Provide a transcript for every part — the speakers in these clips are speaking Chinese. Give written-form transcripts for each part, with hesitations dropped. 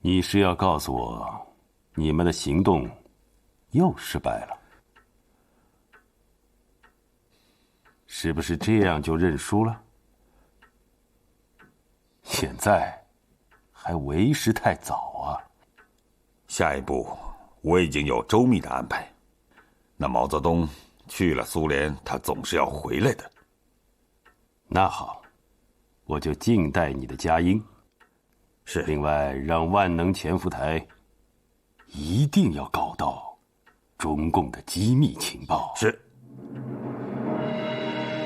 你是要告诉我，你们的行动又失败了？是不是这样就认输了？现在还为时太早啊！下一步我已经有周密的安排。那毛泽东去了苏联，他总是要回来的。那好，我就静待你的佳音。是。另外，让万能潜伏台一定要搞到中共的机密情报。是。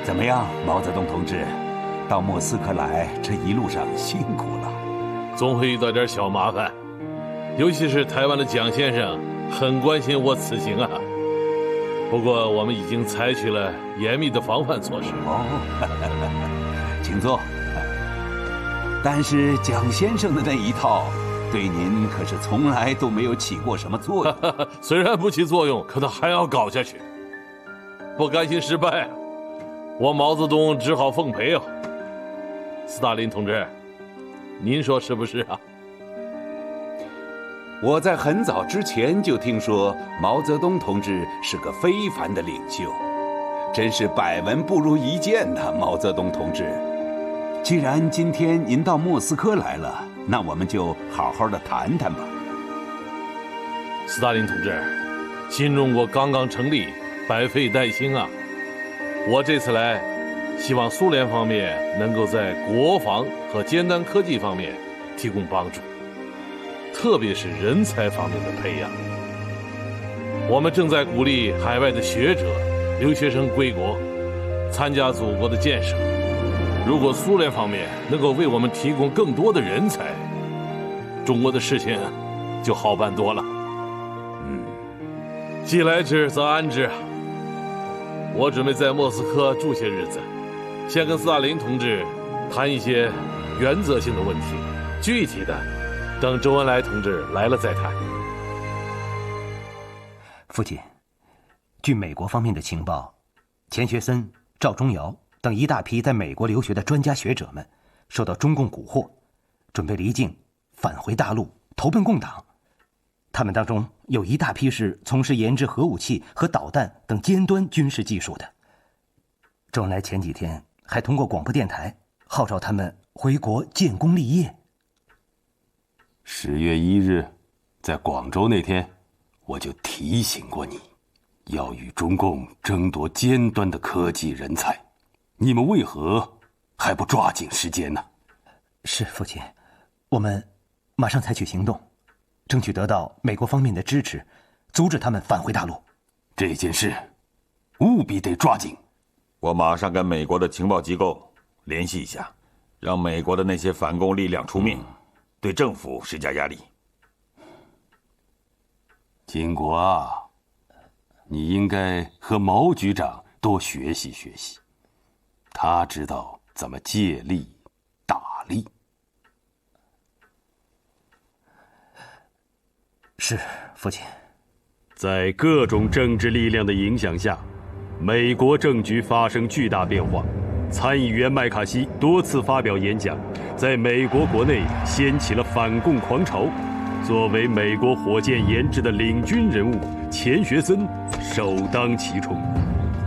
怎么样，毛泽东同志，到莫斯科来，这一路上辛苦了。总会遇到点小麻烦，尤其是台湾的蒋先生很关心我此行啊。不过我们已经采取了严密的防范措施。请坐。但是蒋先生的那一套，对您可是从来都没有起过什么作用。虽然不起作用，可他还要搞下去。不甘心失败，我毛泽东只好奉陪啊。斯大林同志，您说是不是啊？我在很早之前就听说毛泽东同志是个非凡的领袖，真是百闻不如一见呐，毛泽东同志。既然今天您到莫斯科来了，那我们就好好的谈谈吧。斯大林同志，新中国刚刚成立，百废待兴啊！我这次来，希望苏联方面能够在国防和尖端科技方面提供帮助，特别是人才方面的培养。我们正在鼓励海外的学者、留学生归国，参加祖国的建设。如果苏联方面能够为我们提供更多的人才，中国的事情就好办多了。既来之则安之。我准备在莫斯科住些日子，先跟斯大林同志谈一些原则性的问题，具体的等周恩来同志来了再谈。父亲，据美国方面的情报，钱学森、赵忠尧等一大批在美国留学的专家学者们受到中共蛊惑，准备离境返回大陆投奔共党。他们当中有一大批是从事研制核武器和导弹等尖端军事技术的。周恩来前几天还通过广播电台号召他们回国建功立业。10月1日，在广州那天，我就提醒过你，要与中共争夺尖端的科技人才。你们为何还不抓紧时间呢？是，父亲，我们马上采取行动，争取得到美国方面的支持，阻止他们返回大陆。这件事务必得抓紧。我马上跟美国的情报机构联系一下，让美国的那些反共力量出面，对政府施加压力。金国啊，你应该和毛局长多学习学习，他知道怎么借力打力。是，父亲。在各种政治力量的影响下，美国政局发生巨大变化。参议员麦卡锡多次发表演讲，在美国国内掀起了反共狂潮。作为美国火箭研制的领军人物，钱学森首当其冲。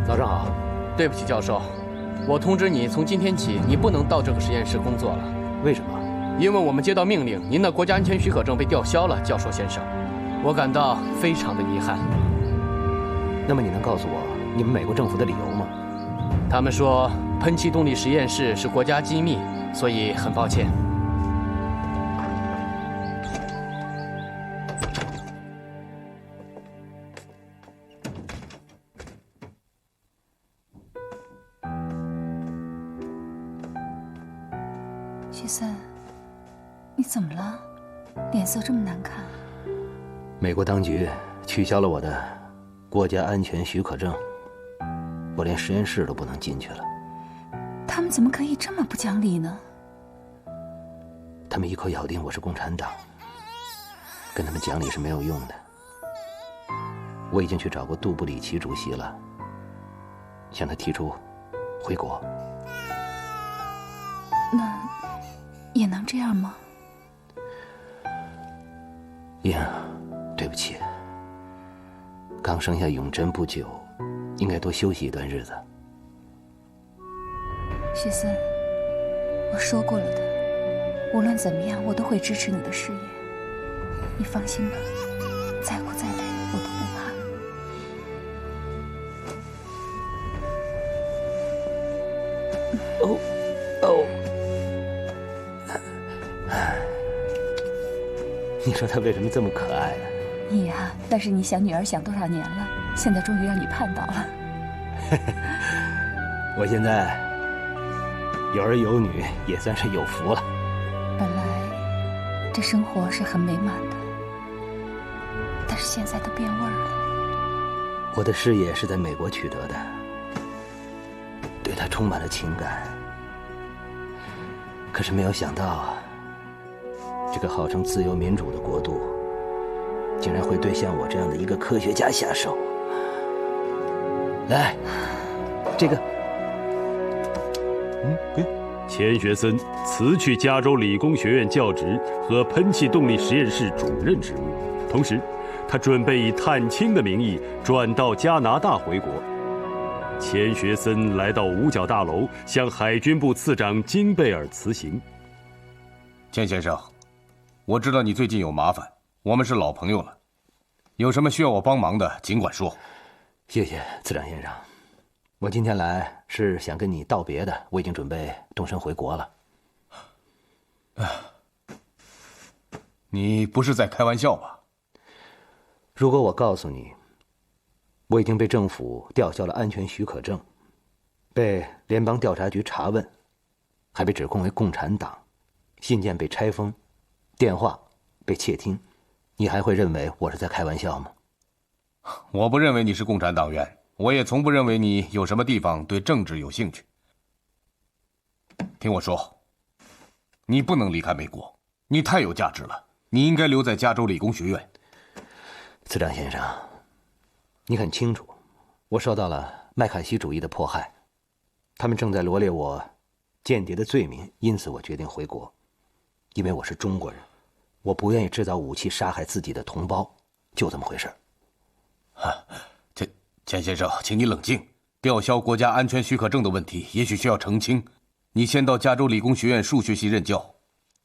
早上好，对不起，教授，我通知你，从今天起，你不能到这个实验室工作了。为什么？因为我们接到命令，您的国家安全许可证被吊销了，教授先生。我感到非常的遗憾。那么你能告诉我你们美国政府的理由吗？他们说喷气动力实验室是国家机密，所以很抱歉。学森，你怎么了？脸色这么难看。美国当局取消了我的国家安全许可证，我连实验室都不能进去了。他们怎么可以这么不讲理呢？他们一口咬定我是共产党，跟他们讲理是没有用的。我已经去找过杜布里奇主席了，向他提出回国。那也能这样吗？英，对不起，刚生下永贞不久，应该多休息一段日子。雪森，我说过了的，无论怎么样，我都会支持你的事业。你放心吧，再苦再累，我都不怕。哦，哦，你说他为什么这么可爱啊？你呀，那是你想女儿想多少年了，现在终于让你盼到了。我现在有儿有女，也算是有福了。本来这生活是很美满的，但是现在都变味儿了。我的事业是在美国取得的，对他充满了情感。可是没有想到，这个号称自由民主的国度，竟然会对像我这样的一个科学家下手。来，这个，钱学森辞去加州理工学院教职和喷气动力实验室主任职务，同时，他准备以探亲的名义转到加拿大回国。钱学森来到五角大楼，向海军部次长金贝尔辞行。钱先生，我知道你最近有麻烦，我们是老朋友了，有什么需要我帮忙的，尽管说。谢谢次长先生，我今天来是想跟你道别的，我已经准备动身回国了。你不是在开玩笑吧？如果我告诉你，我已经被政府吊销了安全许可证，被联邦调查局查问，还被指控为共产党，信件被拆封，电话被窃听，你还会认为我是在开玩笑吗？我不认为你是共产党员，我也从不认为你有什么地方对政治有兴趣。听我说，你不能离开美国，你太有价值了，你应该留在加州理工学院。次长先生，你很清楚，我受到了麦卡锡主义的迫害，他们正在罗列我间谍的罪名，因此我决定回国。因为我是中国人，我不愿意制造武器杀害自己的同胞，就这么回事。钱先生，请你冷静。吊销国家安全许可证的问题也许需要澄清。你先到加州理工学院数学系任教，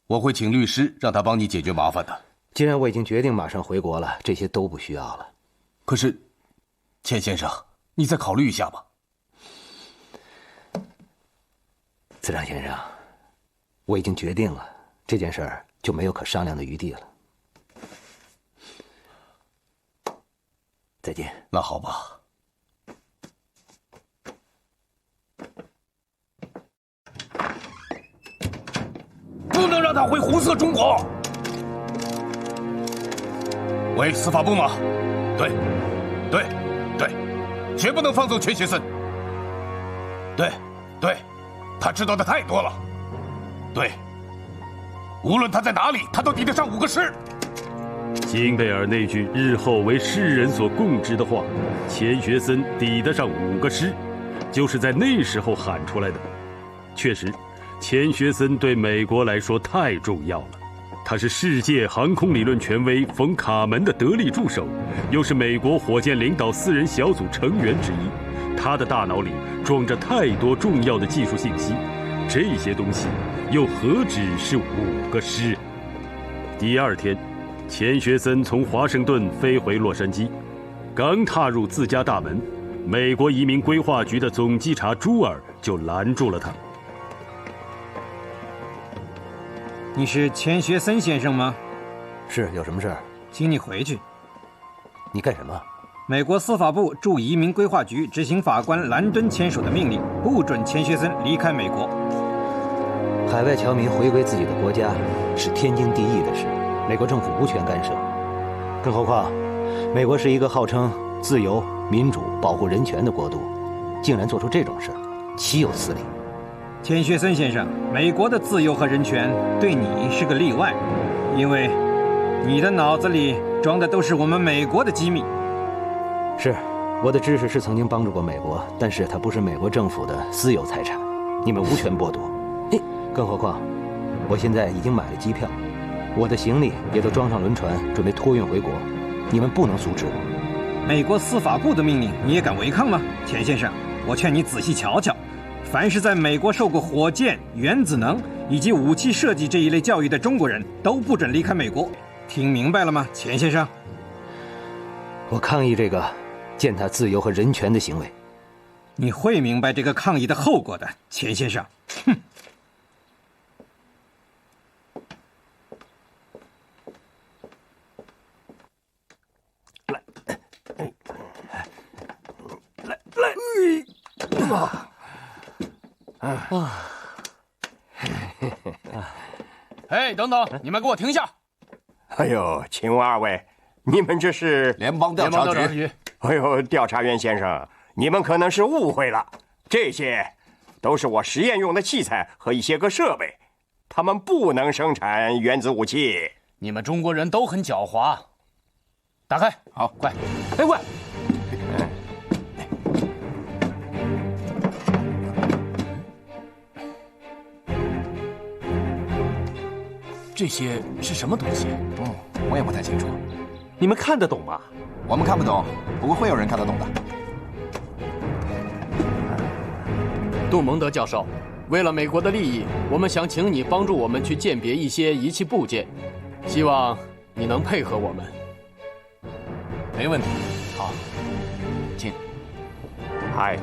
我会请律师让他帮你解决麻烦的。既然我已经决定马上回国了，这些都不需要了。可是，钱先生，你再考虑一下吧。次长先生，我已经决定了，这件事儿就没有可商量的余地了。再见。那好吧。不能让他回红色中国。喂，司法部吗？对，绝不能放走钱学森。对，他知道的太多了。对，无论他在哪里，他都抵得上5个师。金贝尔那句日后为世人所共知的话，钱学森抵得上5个师，就是在那时候喊出来的。确实，钱学森对美国来说太重要了。他是世界航空理论权威冯·卡门的得力助手，又是美国火箭领导4人小组成员之一。他的大脑里装着太多重要的技术信息，这些东西又何止是5个师？第二天，钱学森从华盛顿飞回洛杉矶，刚踏入自家大门，美国移民规划局的总稽查朱尔就拦住了他。你是钱学森先生吗？是，有什么事？请你回去。你干什么？美国司法部驻移民规划局执行法官兰敦签署的命令，不准钱学森离开美国。海外侨民回归自己的国家是天经地义的事，美国政府无权干涉。更何况，美国是一个号称自由、民主、保护人权的国度，竟然做出这种事，岂有此理！钱学森先生，美国的自由和人权对你是个例外，因为你的脑子里装的都是我们美国的机密。是，我的知识是曾经帮助过美国，但是它不是美国政府的私有财产，你们无权剥夺。更何况，我现在已经买了机票，我的行李也都装上轮船，准备托运回国，你们不能阻止我。美国司法部的命令你也敢违抗吗，钱先生？我劝你仔细瞧瞧，凡是在美国受过火箭、原子能以及武器设计这一类教育的中国人都不准离开美国，听明白了吗，钱先生？我抗议这个践踏自由和人权的行为。你会明白这个抗议的后果的，钱先生。哼。哎，等等，你们给我停下！哎呦，请问二位，你们这是联邦调查局？哎呦，调查员先生，你们可能是误会了，这些都是我实验用的器材和一些个设备，他们不能生产原子武器。你们中国人都很狡猾。打开，好，快！哎，快！这些是什么东西？我也不太清楚。你们看得懂吗？我们看不懂，不过会有人看得懂的。杜蒙德教授，为了美国的利益，我们想请你帮助我们去鉴别一些仪器部件，希望你能配合我们。没问题。好，请。嗨。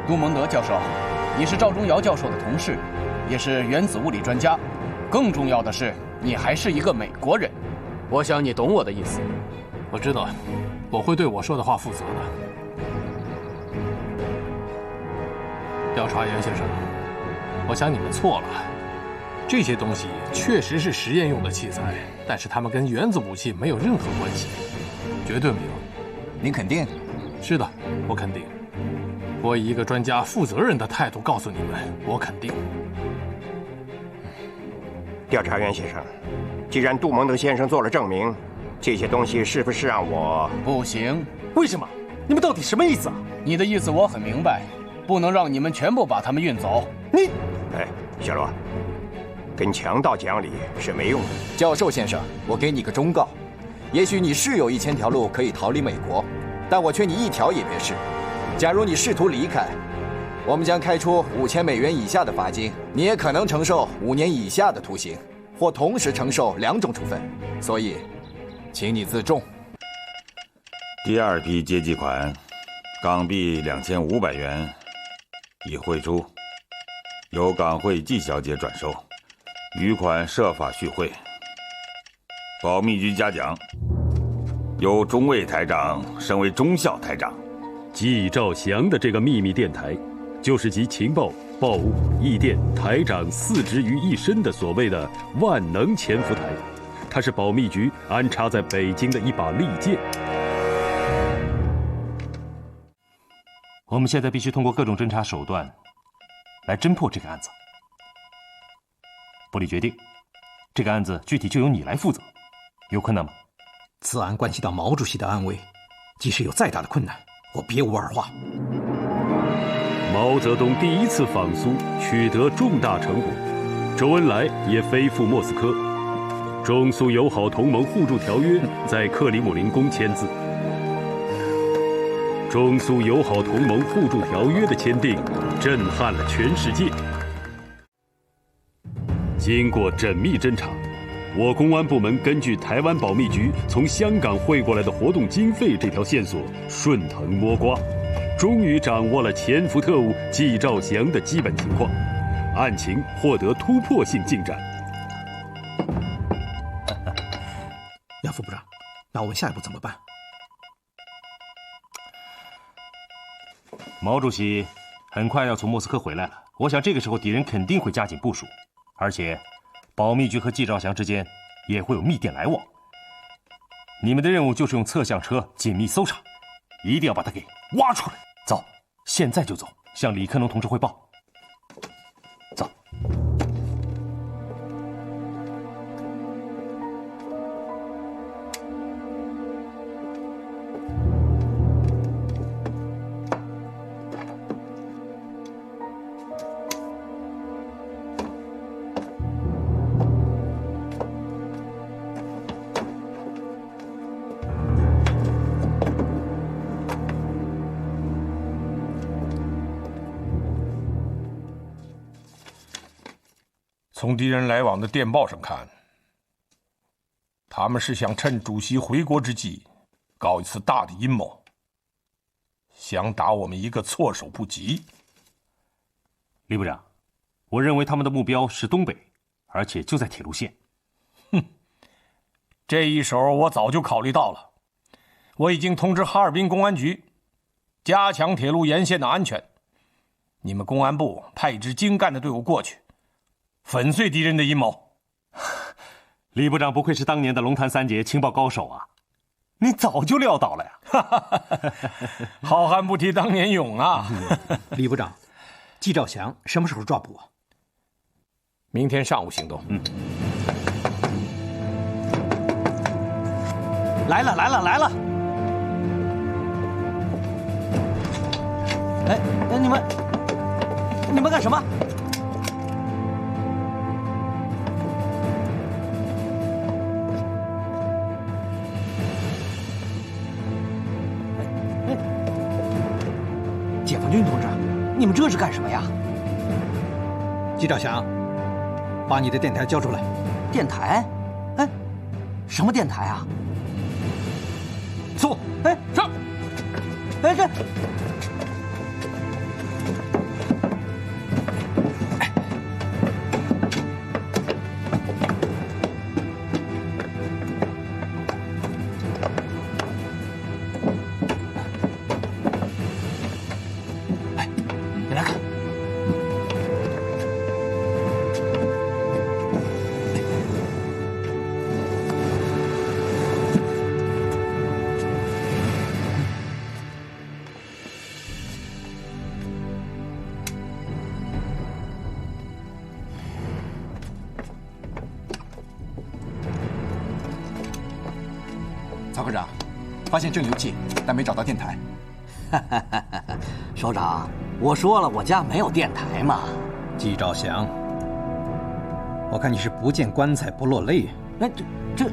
杜蒙德教授，你是赵忠尧教授的同事，也是原子物理专家，更重要的是，你还是一个美国人。我想你懂我的意思。我知道，我会对我说的话负责的。调查员先生，我想你们错了。这些东西确实是实验用的器材，但是它们跟原子武器没有任何关系，绝对没有。您肯定？是的，我肯定。我以一个专家、负责任的态度告诉你们，我肯定。调查员先生，既然杜蒙德先生做了证明，这些东西是不是让我……不行。为什么？你们到底什么意思啊？你的意思我很明白，不能让你们全部把他们运走。你，哎，小罗，跟强盗讲理是没用的。教授先生，我给你个忠告，也许你是有1000条路可以逃离美国，但我劝你一条也别试。假如你试图离开，我们将开出5000美元以下的罚金，你也可能承受5年以下的徒刑，或同时承受2种处分。所以，请你自重。第二批接济款，港币2500元已汇出，由港汇季小姐转收，余款设法续汇。保密局嘉奖，由中尉台长升为中校台长。季兆祥的这个秘密电台，就是集情报、报务、译电、台长4职于一身的所谓的万能潜伏台。它是保密局安插在北京的一把利剑。我们现在必须通过各种侦查手段来侦破这个案子。部里决定，这个案子具体就由你来负责，有困难吗？此案关系到毛主席的安危，即使有再大的困难，我别无二话。毛泽东第1次访苏取得重大成果，周恩来也飞赴莫斯科，中苏友好同盟互助条约在克里姆林宫签字。中苏友好同盟互助条约的签订，震撼了全世界。经过缜密侦查，我公安部门根据台湾保密局从香港汇过来的活动经费这条线索，顺藤摸瓜，终于掌握了潜伏特务季兆祥的基本情况，案情获得突破性进展。杨副部长，那我们下一步怎么办？毛主席很快要从莫斯科回来了，我想这个时候敌人肯定会加紧部署，而且保密局和季兆祥之间也会有密电来往。你们的任务就是用测向车紧密搜查，一定要把他给挖出来。走，现在就走，向李克农同志汇报。走。从敌人来往的电报上看，他们是想趁主席回国之际，搞一次大的阴谋，想打我们一个措手不及。李部长，我认为他们的目标是东北，而且就在铁路线。哼，这一手我早就考虑到了，我已经通知哈尔滨公安局，加强铁路沿线的安全。你们公安部派一支精干的队伍过去，粉碎敌人的阴谋。李部长不愧是当年的龙潭三杰情报高手啊，你早就料到了呀！好汉不提当年勇啊！李部长，季兆祥什么时候抓捕啊？明天上午行动。来了来了来了！哎，你们干什么？解放军同志，你们这是干什么呀？季兆祥，把你的电台交出来。电台？哎，什么电台啊？走！哎，上！哎，这。曹科长，发现正流器，但没找到电台。首长，我说了，我家没有电台嘛。季兆祥，我看你是不见棺材不落泪。那这，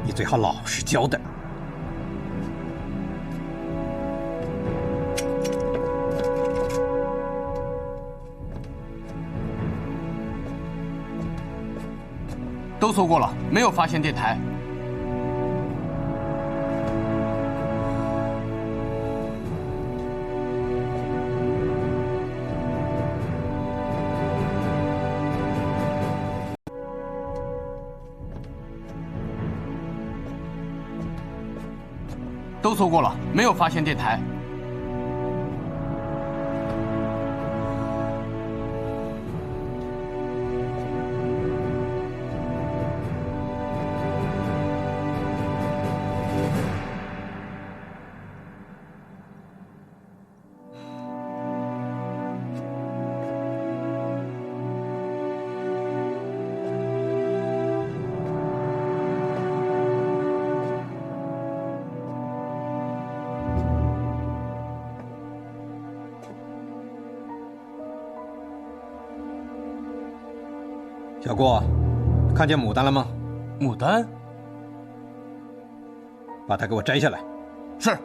你最好老实交代。都搜过了，没有发现电台。都搜过了，没有发现电台。小郭，看见牡丹了吗？牡丹，把它给我摘下来。是。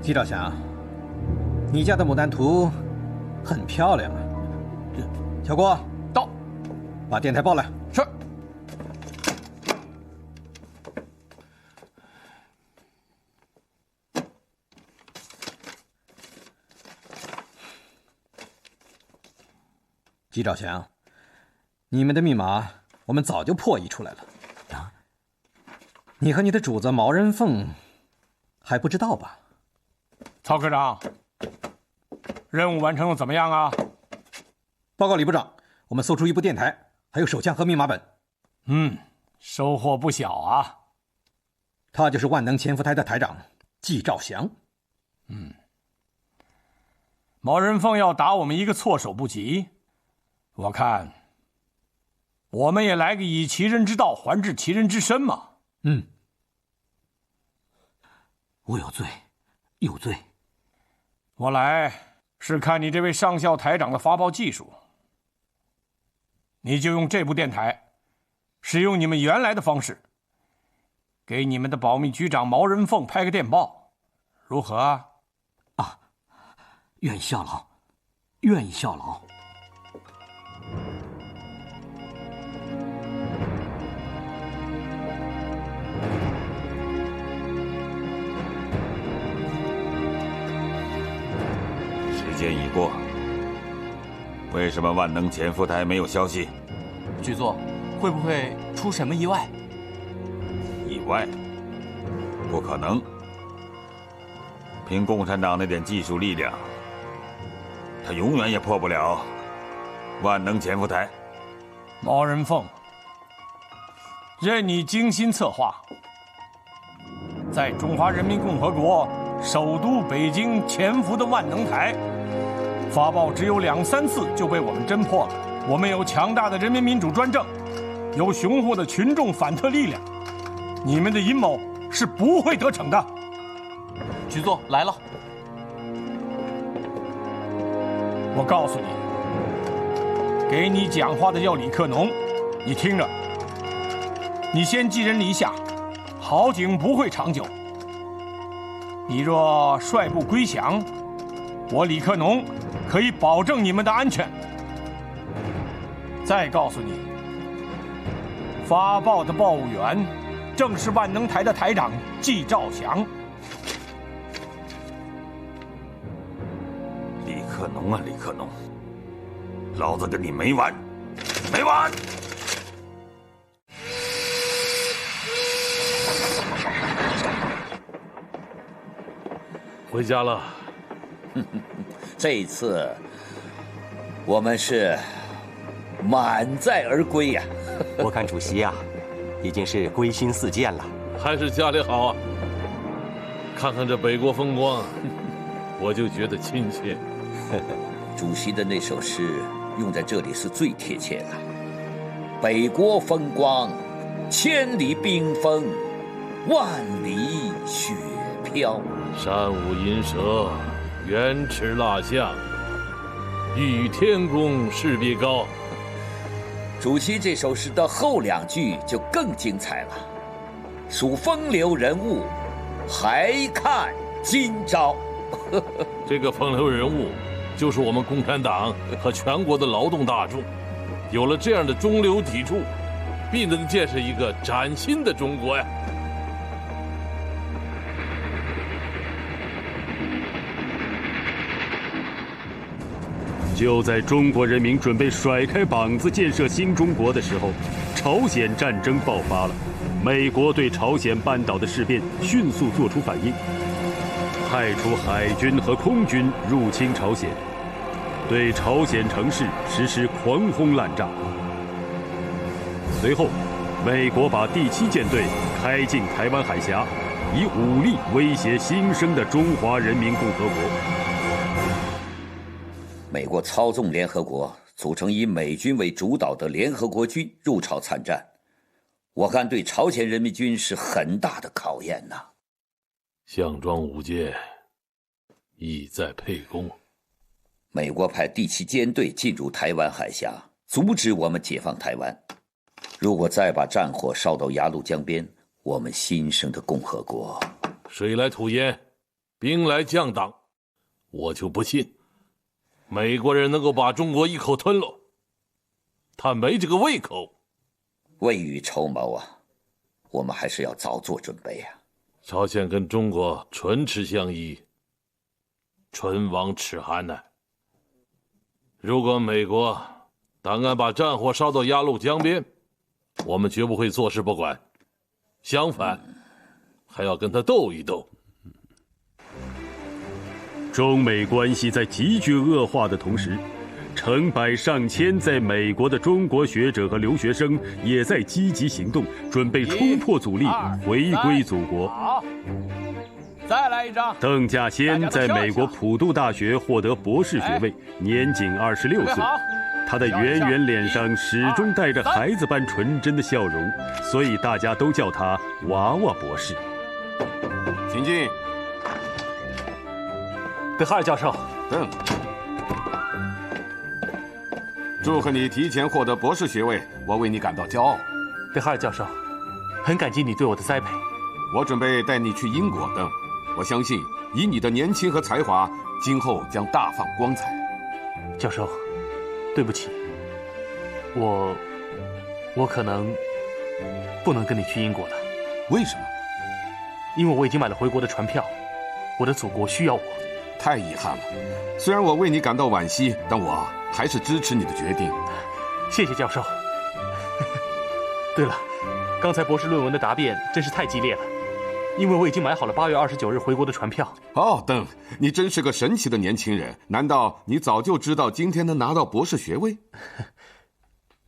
季兆祥，你家的牡丹图很漂亮啊。小郭，到，把电台报来。是。季兆祥，你们的密码我们早就破译出来了。啊，你和你的主子毛人凤还不知道吧？曹科长，任务完成的怎么样啊？报告李部长，我们搜出一部电台，还有手枪和密码本。收获不小啊。他就是万能潜伏台的台长季兆祥。毛人凤要打我们一个措手不及。我看，我们也来个以其人之道还治其人之身嘛。我有罪，有罪。我来是看你这位上校台长的发报技术。你就用这部电台，使用你们原来的方式，给你们的保密局长毛人凤拍个电报，如何啊？啊，愿意效劳，愿意效劳。时间已过，为什么万能潜伏台没有消息？局座，会不会出什么意外？意外？不可能。凭共产党那点技术力量，他永远也破不了万能潜伏台。毛人凤，任你精心策划，在中华人民共和国首都北京潜伏的万能台，发报只有2、3次就被我们侦破了。我们有强大的人民民主专政，有雄厚的群众反特力量，你们的阴谋是不会得逞的。局座来了。我告诉你，给你讲话的叫李克农，你听着，你先寄人篱下，好景不会长久。你若率部归降，我李克农可以保证你们的安全。再告诉你，发报的报务员正是万能台的台长季兆祥。李克农啊，李克农，老子跟你没完，没完！回家了。这一次，我们是满载而归呀！我看主席呀，已经是归心似箭了。还是家里好啊！看看这北国风光，我就觉得亲切。主席的那首诗用在这里是最贴切的。北国风光，千里冰封，万里雪飘。山舞银蛇，原驰蜡象，欲与天公试比高。主席这首诗的后2句就更精彩了，数风流人物，还看今朝。这个风流人物，就是我们共产党和全国的劳动大众。有了这样的中流砥柱，必能建设一个崭新的中国呀！就在中国人民准备甩开膀子建设新中国的时候，朝鲜战争爆发了。美国对朝鲜半岛的事变迅速做出反应，派出海军和空军入侵朝鲜，对朝鲜城市实施狂轰滥炸。随后，美国把第7舰队开进台湾海峡，以武力威胁新生的中华人民共和国。美国操纵联合国，组成以美军为主导的联合国军入朝参战，我看对朝鲜人民军是很大的考验呐。项庄舞剑，意在沛公。美国派第7舰队进入台湾海峡，阻止我们解放台湾。如果再把战火烧到鸭绿江边，我们新生的共和国，水来土掩，兵来将挡，我就不信美国人能够把中国一口吞了，他没这个胃口。未雨绸缪啊，我们还是要早做准备啊。朝鲜跟中国唇齿相依，唇亡齿寒呢。如果美国胆敢把战火烧到鸭绿江边，我们绝不会坐视不管，相反，还要跟他斗一斗。中美关系在急剧恶化的同时，成百上千在美国的中国学者和留学生也在积极行动，准备冲破阻力，回归祖国。好，再来一张。邓稼先在美国普渡大学获得博士学位，年仅26岁。他的圆圆脸上始终带着孩子般纯真的笑容，所以大家都叫他娃娃博士。请进。德哈尔教授，祝贺你提前获得博士学位，我为你感到骄傲。德哈尔教授，很感激你对我的栽培，我准备带你去英国的。我相信，以你的年轻和才华，今后将大放光彩。教授，对不起，我可能不能跟你去英国了。为什么？因为我已经买了回国的船票，我的祖国需要我。太遗憾了，虽然我为你感到惋惜，但我还是支持你的决定。谢谢教授。对了，刚才博士论文的答辩真是太激烈了，因为我已经买好了8月29日回国的船票。哦，邓，你真是个神奇的年轻人。难道你早就知道今天能拿到博士学位？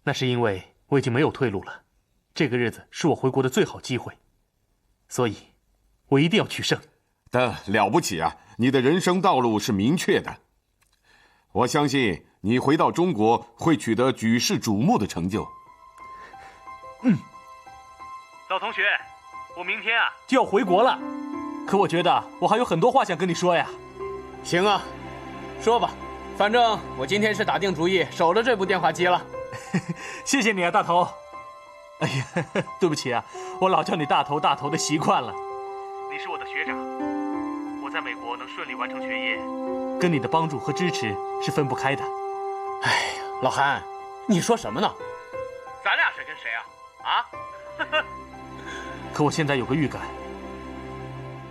那是因为我已经没有退路了，这个日子是我回国的最好机会，所以我一定要取胜。邓，了不起啊！你的人生道路是明确的。我相信你回到中国会取得举世瞩目的成就。老同学，我明天就要回国了，可我觉得我还有很多话想跟你说呀。行啊，说吧，反正我今天是打定主意守着这部电话机了。谢谢你啊，大头。哎呀，对不起啊，我老叫你大头大头的习惯了。你是我的学长，我在美国能顺利完成学业，跟你的帮助和支持是分不开的。哎呀，老韩，你说什么呢？咱俩谁跟谁啊？可我现在有个预感，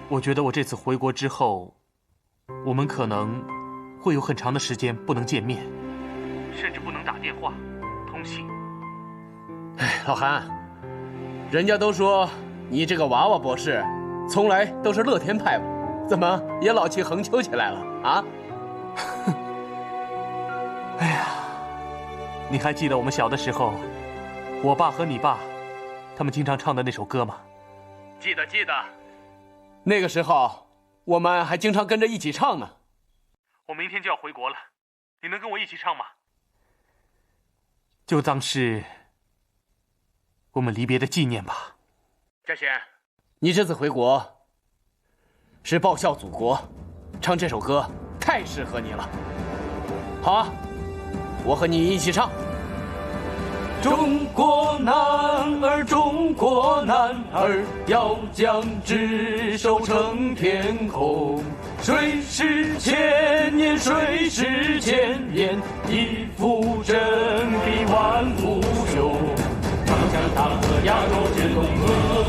我觉得我这次回国之后，我们可能会有很长的时间不能见面，甚至不能打电话通信。哎，老韩，人家都说你这个娃娃博士从来都是乐天派吧，怎么也老气横秋起来了啊？哎呀，你还记得我们小的时候，我爸和你爸他们经常唱的那首歌吗？记得。那个时候我们还经常跟着一起唱呢。我明天就要回国了，你能跟我一起唱吗？就当是我们离别的纪念吧。嘉贤，你这次回国是报效祖国，唱这首歌太适合你了。好啊，我和你一起唱。中国男儿，中国男儿，要将只手撑天空。水是千年，水是千年，一副真比万古雄。长江大河亚洲之东河，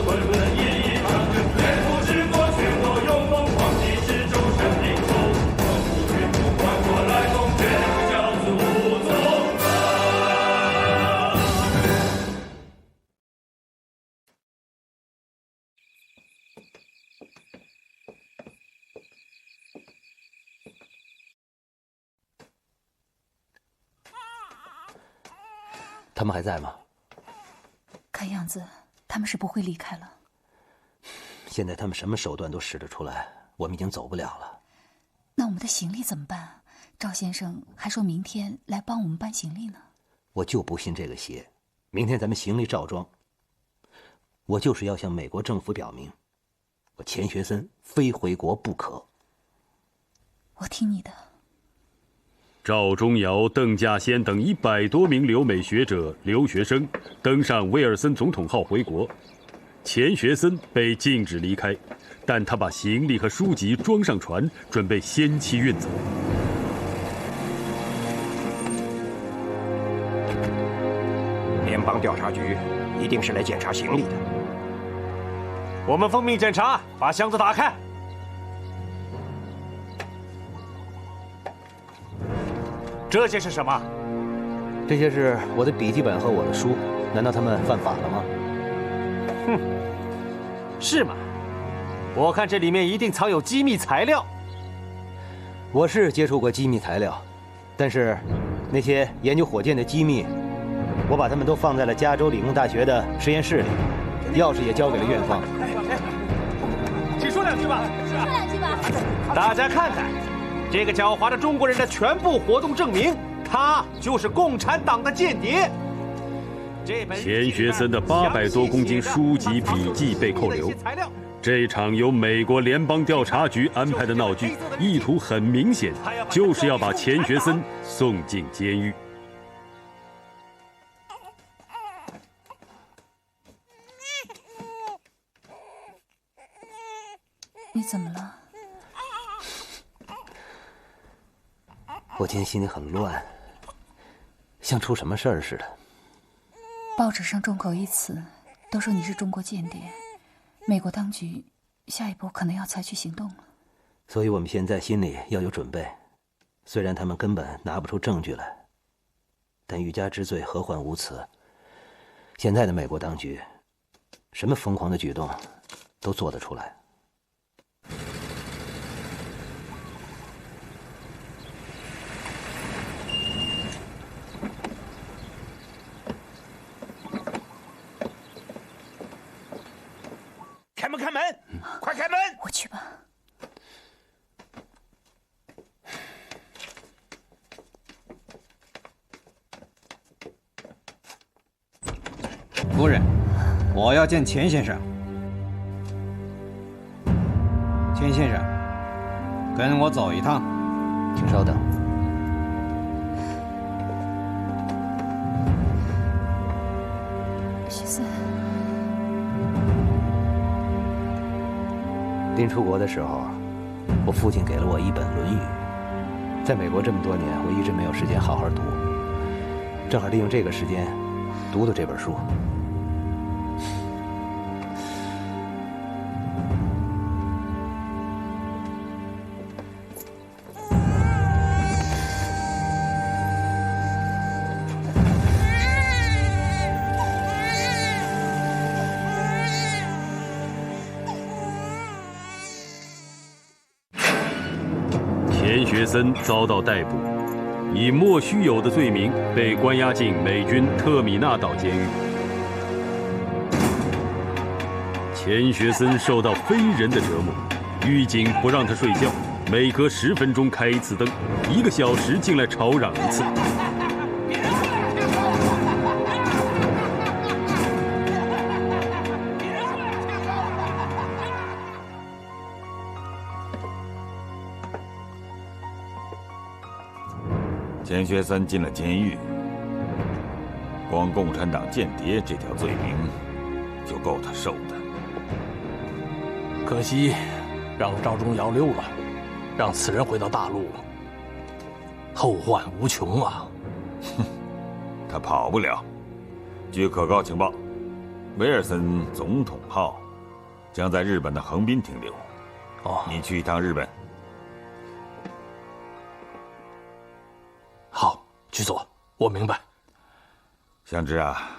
滚滚一长征，远赴治国全国有梦，黄旗是终身领袖。光复军部换过来攻，全教祖宗。他们还在吗？看样子他们是不会离开了。现在他们什么手段都使得出来，我们已经走不了了。那我们的行李怎么办？赵先生还说明天来帮我们搬行李呢。我就不信这个邪。明天咱们行李照装。我就是要向美国政府表明，我钱学森非回国不可。我听你的。赵忠尧、邓稼先等100多名留美学者、留学生登上威尔森总统号回国，钱学森被禁止离开，但他把行李和书籍装上船，准备先期运走。联邦调查局一定是来检查行李的。我们奉命检查，把箱子打开。这些是什么？这些是我的笔记本和我的书，难道他们犯法了吗？哼，是吗？我看这里面一定藏有机密材料。我是接触过机密材料，但是那些研究火箭的机密，我把它们都放在了加州理工大学的实验室里，钥匙也交给了院方。请说两句吧。说两句吧。大家看看。这个狡猾的中国人的全部活动证明，他就是共产党的间谍。钱学森的800多公斤书籍笔记被扣留。这场由美国联邦调查局安排的闹剧，意图很明显，就是要把钱学森送进监狱。你怎么了？我今天心里很乱，像出什么事儿似的。报纸上众口一词，都说你是中国间谍，美国当局下一步可能要采取行动了。所以我们现在心里要有准备。虽然他们根本拿不出证据来，但欲加之罪，何患无辞？现在的美国当局，什么疯狂的举动都做得出来。开门，开门，快开门！我去吧。夫人，我要见钱先生。钱先生，跟我走一趟。请稍等。许森，临出国的时候，我父亲给了我一本《论语》。在美国这么多年，我一直没有时间好好读，正好利用这个时间读读这本书。钱学森遭到逮捕，以莫须有的罪名被关押进美军特米纳岛监狱。钱学森受到非人的折磨，狱警不让他睡觉，每隔10分钟开一次灯，1个小时进来吵嚷一次。钱学森进了监狱，光共产党间谍这条罪名就够他受的。可惜让赵忠尧溜了，让此人回到大陆，后患无穷啊！哼，他跑不了。据可靠情报，威尔森总统号将在日本的横滨停留。哦，你去一趟日本。好，局座，我明白。香芝啊，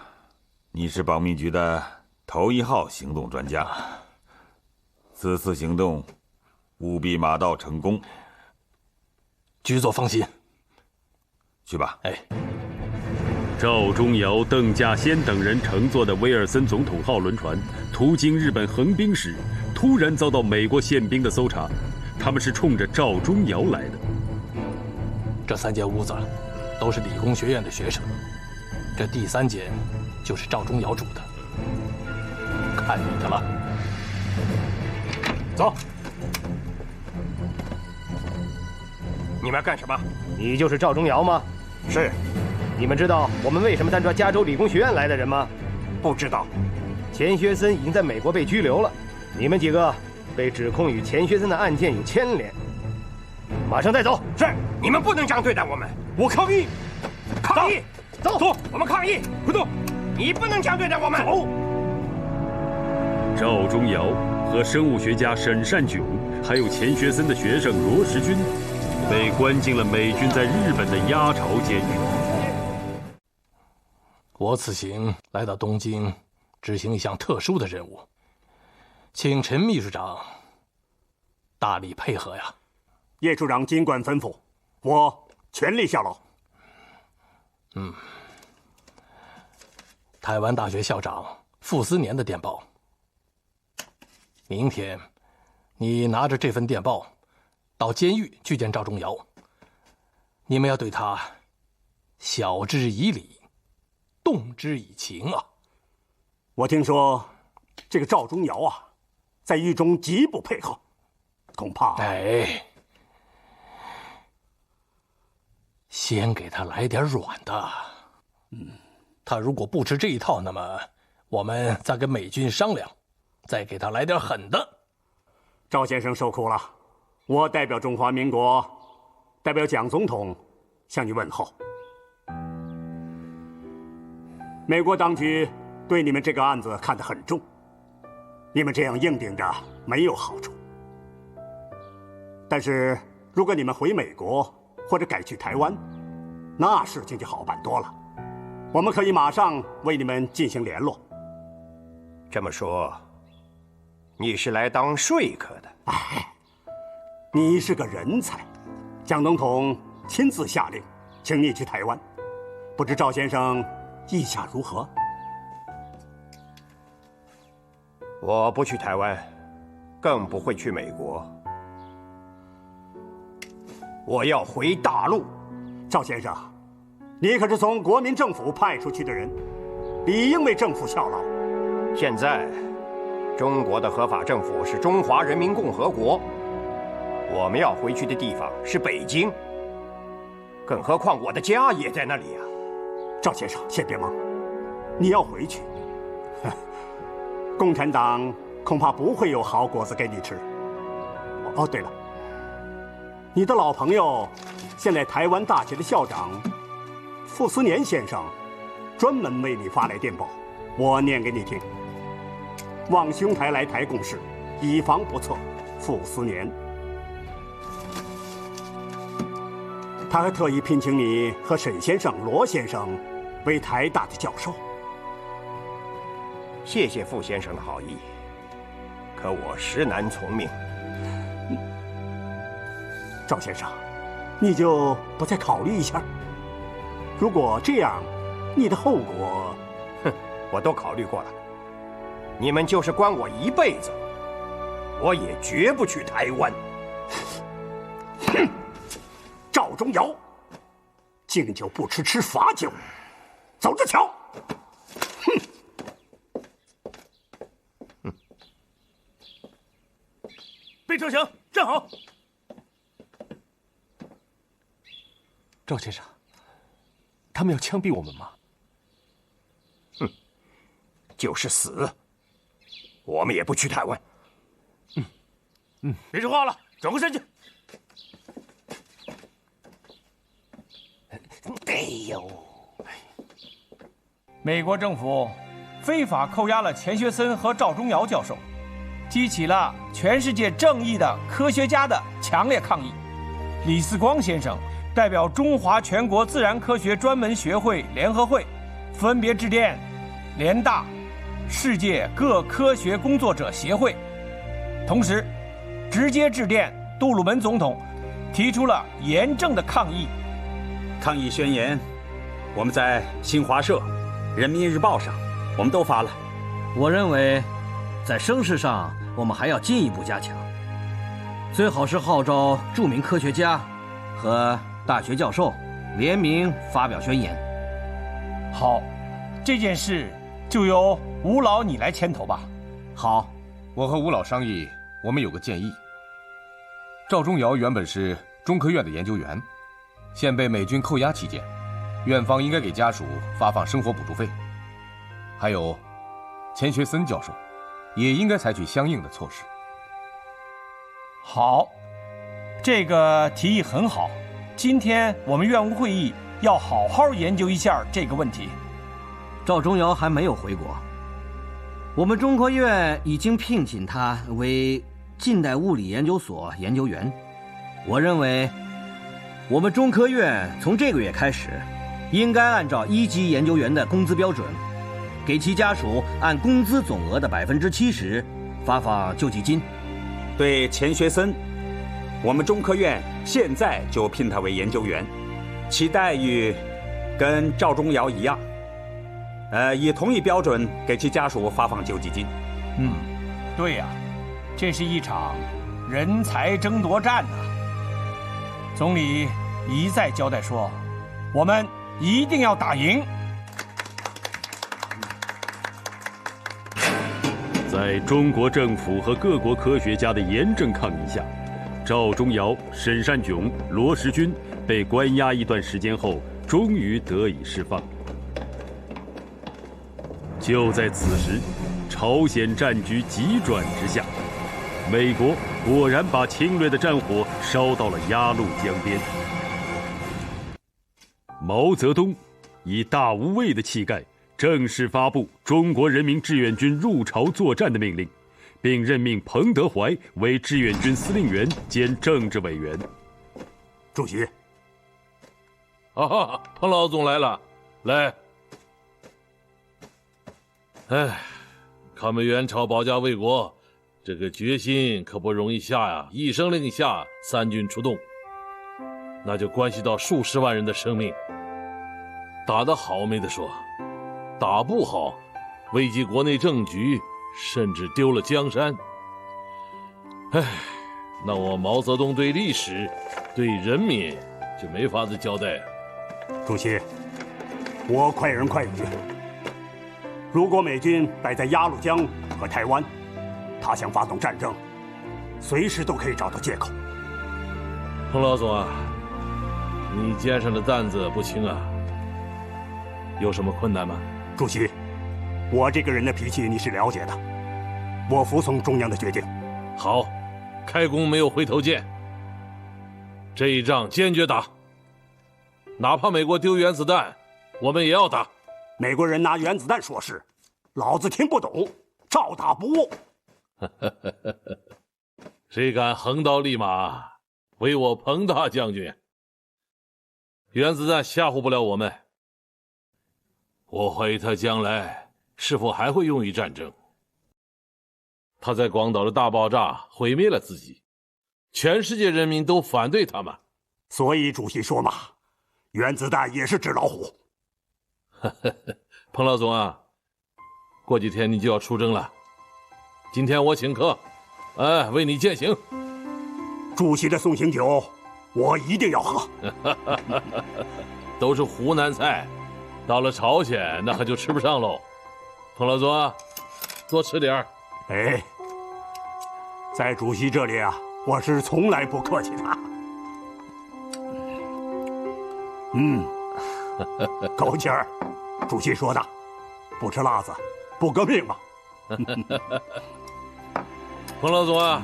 你是保密局的头1号行动专家，此次行动务必马到成功。局座放心。去吧。哎。赵忠尧、邓稼先等人乘坐的威尔森总统号轮船途经日本横滨时，突然遭到美国宪兵的搜查。他们是冲着赵忠尧来的。这3间屋子都是理工学院的学生，这第3间就是赵忠尧住的。看你的了。走。你们要干什么？你就是赵忠尧吗？是。你们知道我们为什么单抓加州理工学院来的人吗？不知道。钱学森已经在美国被拘留了，你们几个被指控与钱学森的案件有牵连。马上带走。是。你们不能这样对待我们。我抗议！抗议！走！我们抗议！快动！你不能这样对待我们。走！赵忠尧和生物学家沈善炯，还有钱学森的学生罗时军，被关进了美军在日本的鸭巢监狱。我此行来到东京，执行一项特殊的任务，请陈秘书长大力配合呀。叶处长尽管吩咐，我全力效劳。台湾大学校长傅斯年的电报。明天，你拿着这份电报，到监狱去见赵忠尧。你们要对他晓之以理，动之以情啊！我听说，这个赵忠尧啊，在狱中极不配合，恐怕……先给他来点软的。他如果不吃这一套，那么我们再跟美军商量，再给他来点狠的。赵先生受苦了，我代表中华民国，代表蒋总统向你问候。美国当局对你们这个案子看得很重，你们这样硬顶着没有好处。但是如果你们回美国或者改去台湾，那事情就好办多了，我们可以马上为你们进行联络。这么说，你是来当说客的？哎，你是个人才，蒋总统亲自下令，请你去台湾，不知赵先生意下如何？我不去台湾，更不会去美国。我要回大陆。赵先生，你可是从国民政府派出去的人，理应为政府效劳。现在，中国的合法政府是中华人民共和国，我们要回去的地方是北京。更何况我的家也在那里啊！赵先生，先别忙，你要回去，共产党恐怕不会有好果子给你吃。哦，对了，你的老朋友，现在台湾大学的校长傅斯年先生，专门为你发来电报，我念给你听。望兄台来台共事，以防不测，傅斯年。他还特意聘请你和沈先生、罗先生为台大的教授。谢谢傅先生的好意，可我实难从命。赵先生，你就不再考虑一下？如果这样，你的后果……哼，我都考虑过了。你们就是关我一辈子，我也绝不去台湾。哼，赵忠尧，敬酒不吃吃罚酒，走着瞧。备车厢，站好。赵先生，他们要枪毙我们吗？哼，就是死，我们也不去台湾。别说话了，转过身去。哎呦！美国政府非法扣押了钱学森和赵忠尧教授，激起了全世界正义的科学家的强烈抗议。李四光先生代表中华全国自然科学专门学会联合会，分别致电联大、世界各科学工作者协会，同时直接致电杜鲁门总统，提出了严正的抗议。抗议宣言，我们在新华社、人民日报上，我们都发了。我认为，在声势上，我们还要进一步加强，最好是号召著名科学家和大学教授联名发表宣言。好，这件事就由吴老你来牵头吧。好，我和吴老商议，我们有个建议。赵忠尧原本是中科院的研究员，现被美军扣押期间，院方应该给家属发放生活补助费。还有，钱学森教授，也应该采取相应的措施。好，这个提议很好。今天我们院务会议要好好研究一下这个问题。赵忠尧还没有回国，我们中科院已经聘请他为近代物理研究所研究员。我认为，我们中科院从这个月开始，应该按照1级研究员的工资标准，给其家属按工资总额的70%发放救济金。对钱学森，我们中科院现在就聘他为研究员，其待遇跟赵忠尧一样，以同一标准给其家属发放救济金。对呀，这是一场人才争夺战呐。总理一再交代说，我们一定要打赢。在中国政府和各国科学家的严正抗议下，赵忠尧、沈善炯、罗时军被关押一段时间后，终于得以释放。就在此时，朝鲜战局急转直下，美国果然把侵略的战火烧到了鸭绿江边。毛泽东以大无畏的气概，正式发布中国人民志愿军入朝作战的命令，并任命彭德怀为志愿军司令员兼政治委员。主席，啊，彭老总来了，来。哎，抗美援朝、保家卫国，这个决心可不容易下呀！一声令下，三军出动，那就关系到数十万人的生命。打得好没得说，打不好，危及国内政局，甚至丢了江山。哎，那我毛泽东对历史、对人民就没法子交代。主席，我快人快语。如果美军摆在鸭绿江和台湾，他想发动战争，随时都可以找到借口。彭老总啊，你肩上的担子不轻啊，有什么困难吗？主席，我这个人的脾气你是了解的，我服从中央的决定。好，开弓没有回头箭，这一仗坚决打，哪怕美国丢原子弹，我们也要打。美国人拿原子弹说事，老子听不懂，照打不误。谁敢横刀立马，唯我彭大将军。原子弹吓唬不了我们，我怀疑他将来是否还会用于战争。他在广岛的大爆炸毁灭了自己，全世界人民都反对他嘛。所以主席说嘛，原子弹也是纸老虎。彭老总啊，过几天你就要出征了，今天我请客，为你饯行。主席的送行酒，我一定要喝。都是湖南菜，到了朝鲜那可就吃不上喽。彭老总啊，多吃点儿。哎，在主席这里啊，我是从来不客气的。够劲儿。主席说的，不吃辣子不革命嘛。彭老总啊，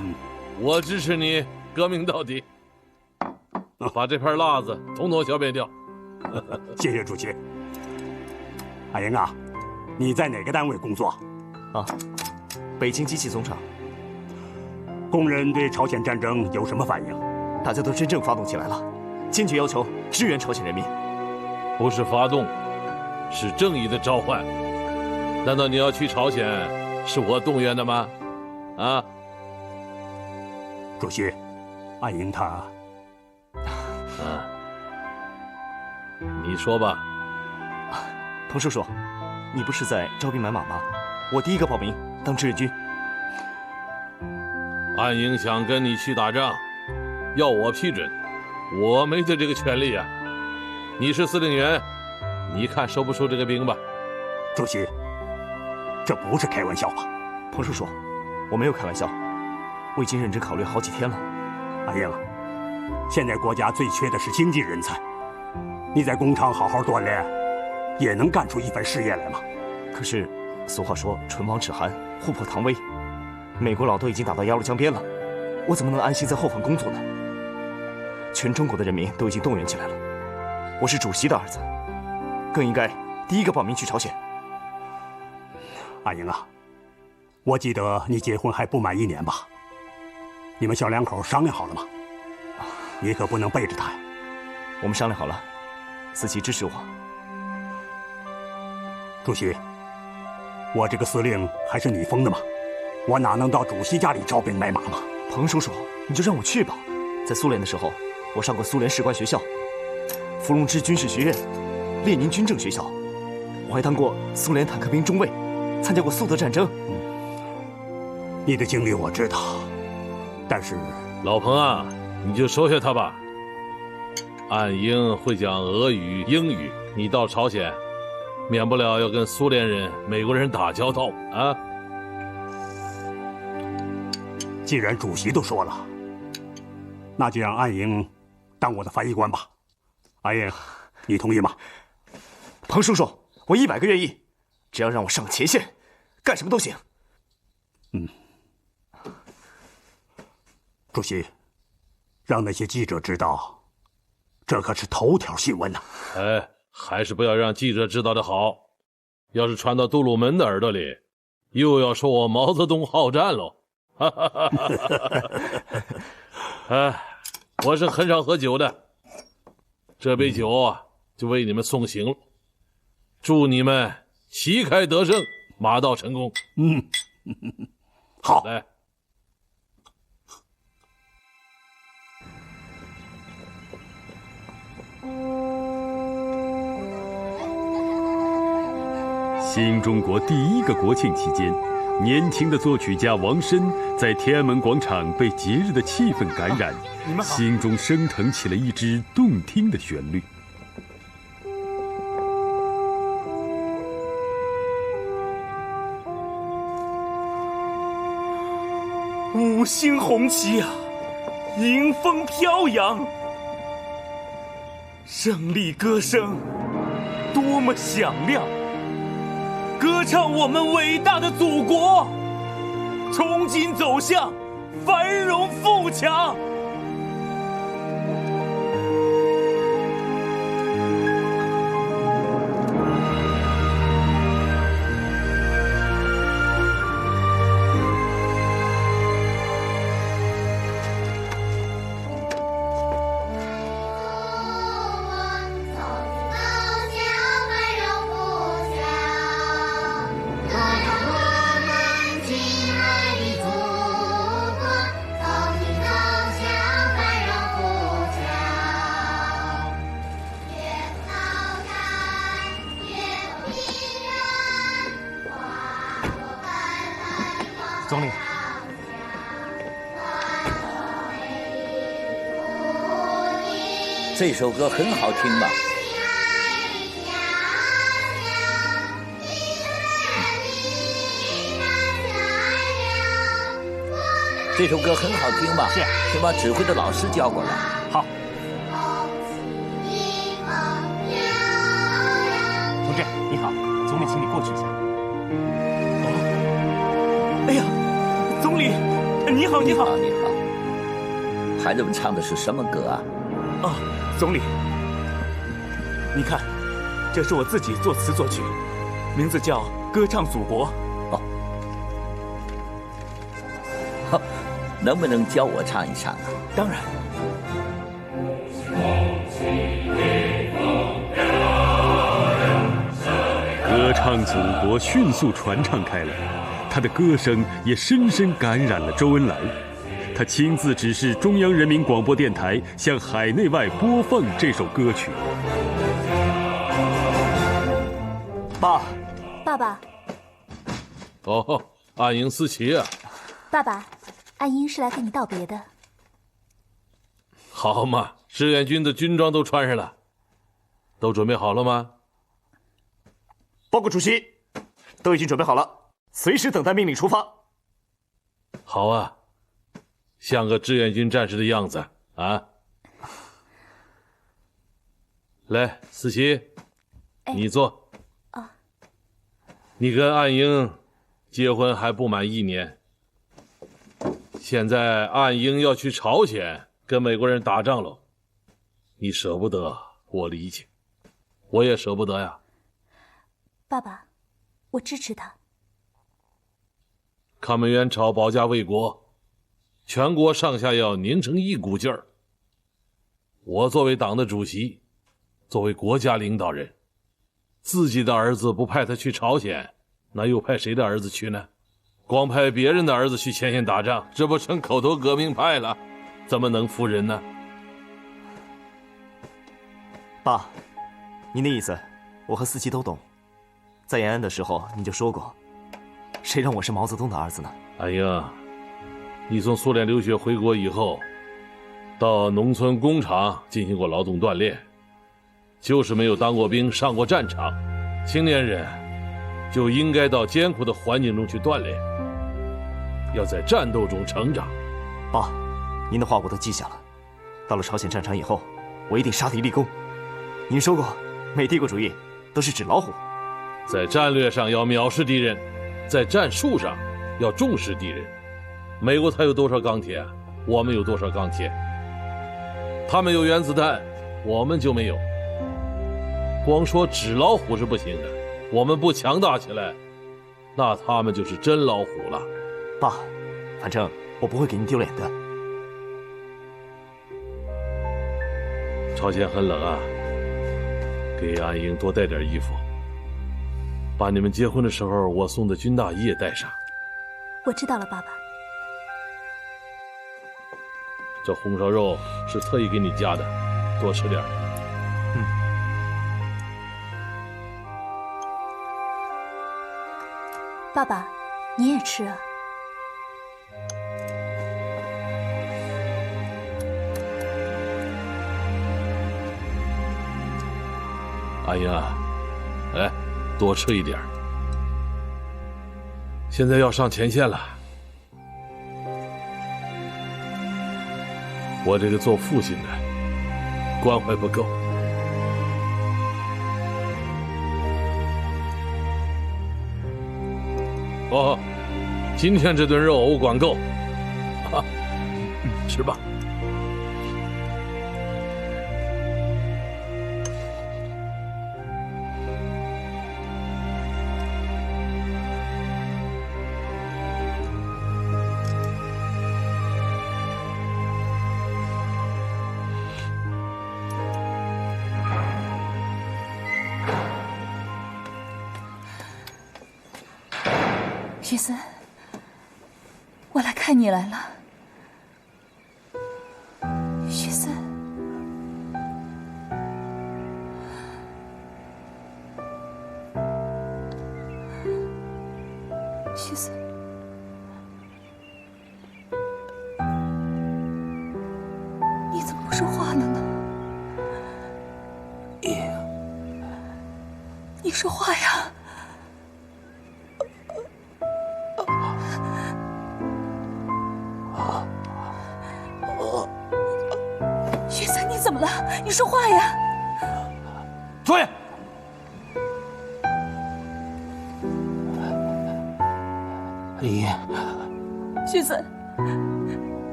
我支持你革命到底，把这片辣子统统消灭掉。谢谢主席。阿英啊，你在哪个单位工作？啊，北京机器总厂。工人对朝鲜战争有什么反应？大家都真正发动起来了，坚决要求支援朝鲜人民。不是发动，是正义的召唤。难道你要去朝鲜，是我动员的吗？啊，主席，阿英她……你说吧。彭叔叔，你不是在招兵买马吗？我第一个报名当志愿军。安英想跟你去打仗，要我批准，我没的这个权利啊。你是司令员，你看收不收这个兵吧？主席，这不是开玩笑吧？彭叔叔，我没有开玩笑，我已经认真考虑好几天了。阿英，现在国家最缺的是经济人才，你在工厂好好锻炼，也能干出一番事业来吗？可是，俗话说唇亡齿寒，户破堂危，美国佬都已经打到鸭绿江边了，我怎么能安心在后方工作呢？全中国的人民都已经动员起来了，我是主席的儿子，更应该第一个报名去朝鲜。阿英啊，我记得你结婚还不满1年吧？你们小两口商量好了吗？你可不能背着他呀。我们商量好了，思琪支持我。主席，我这个司令还是你封的吗？我哪能到主席家里招兵买马嘛？彭叔叔，你就让我去吧。在苏联的时候，我上过苏联士官学校、伏龙芝军事学院、列宁军政学校，我还当过苏联坦克兵中尉，参加过苏德战争。你的经历我知道，但是老彭啊，你就收下他吧。岸英会讲俄语、英语，你到朝鲜，免不了要跟苏联人、美国人打交道啊。既然主席都说了，那就让岸英当我的翻译官吧。阿英，你同意吗？彭叔叔，我100个愿意，只要让我上前线，干什么都行。主席，让那些记者知道，这可是头条新闻呐！哎，还是不要让记者知道的好。要是传到杜鲁门的耳朵里，又要说我毛泽东好战喽！哈哈哈哈！哎，我是很少喝酒的，这杯酒啊，就为你们送行了。祝你们旗开得胜，马到成功。好。来。新中国第一个国庆期间，年轻的作曲家王申在天安门广场被节日的气氛感染，心中升腾起了一支动听的旋律。五星红旗啊，迎风飘扬，胜利歌声多么响亮！歌唱我们伟大的祖国，从今走向繁荣富强。总理，这首歌很好听嘛。这首歌很好听嘛，先把指挥的老师叫过来。好。同志你好，总理请你过去一下。哎呀，总理，你好，你好，你好。孩子们唱的是什么歌啊？总理，你看，这是我自己作词作曲，名字叫《歌唱祖国》。能不能教我唱一唱啊？当然。歌唱祖国迅速传唱开来，他的歌声也深深感染了周恩来。他亲自指示中央人民广播电台向海内外播放这首歌曲。爸爸。哦，安营思齐啊。爸爸，安英是来跟你道别的。好嘛，志愿军的军装都穿上了，都准备好了吗？报告主席，都已经准备好了，随时等待命令出发。好啊，像个志愿军战士的样子啊！来，思琪，你坐。你跟岸英结婚还不满1年，现在岸英要去朝鲜跟美国人打仗喽，你舍不得，我理解，我也舍不得呀。爸爸，我支持他。抗美援朝，保家卫国，全国上下要拧成一股劲儿。我作为党的主席，作为国家领导人，自己的儿子不派他去朝鲜，那又派谁的儿子去呢？光派别人的儿子去前线打仗，这不成口头革命派了？怎么能服人呢？爸，您的意思，我和思琪都懂。在延安的时候，你就说过，谁让我是毛泽东的儿子呢？安英，你从苏联留学回国以后，到农村工厂进行过劳动锻炼，就是没有当过兵，上过战场。青年人就应该到艰苦的环境中去锻炼，要在战斗中成长。爸，您的话我都记下了。到了朝鲜战场以后，我一定杀敌立功。您说过，美帝国主义都是纸老虎。在战略上要藐视敌人，在战术上要重视敌人。美国它有多少钢铁啊？我们有多少钢铁。他们有原子弹，我们就没有。光说纸老虎是不行的，我们不强大起来，那他们就是真老虎了。爸，反正我不会给您丢脸的。朝鲜很冷啊，给安英多带点衣服，把你们结婚的时候我送的军大衣也带上。我知道了，爸爸。这红烧肉是特意给你加的，多吃点。爸爸，你也吃啊。阿英啊，来，多吃一点。现在要上前线了，我这个做父亲的关怀不够。哦，今天这顿肉我管够，吃吧。雪森，我来看你来了。雪森，雪森，你怎么不说话了呢？你说话呀！雪森，你怎么了？你说话呀！坐下。姨，雪森，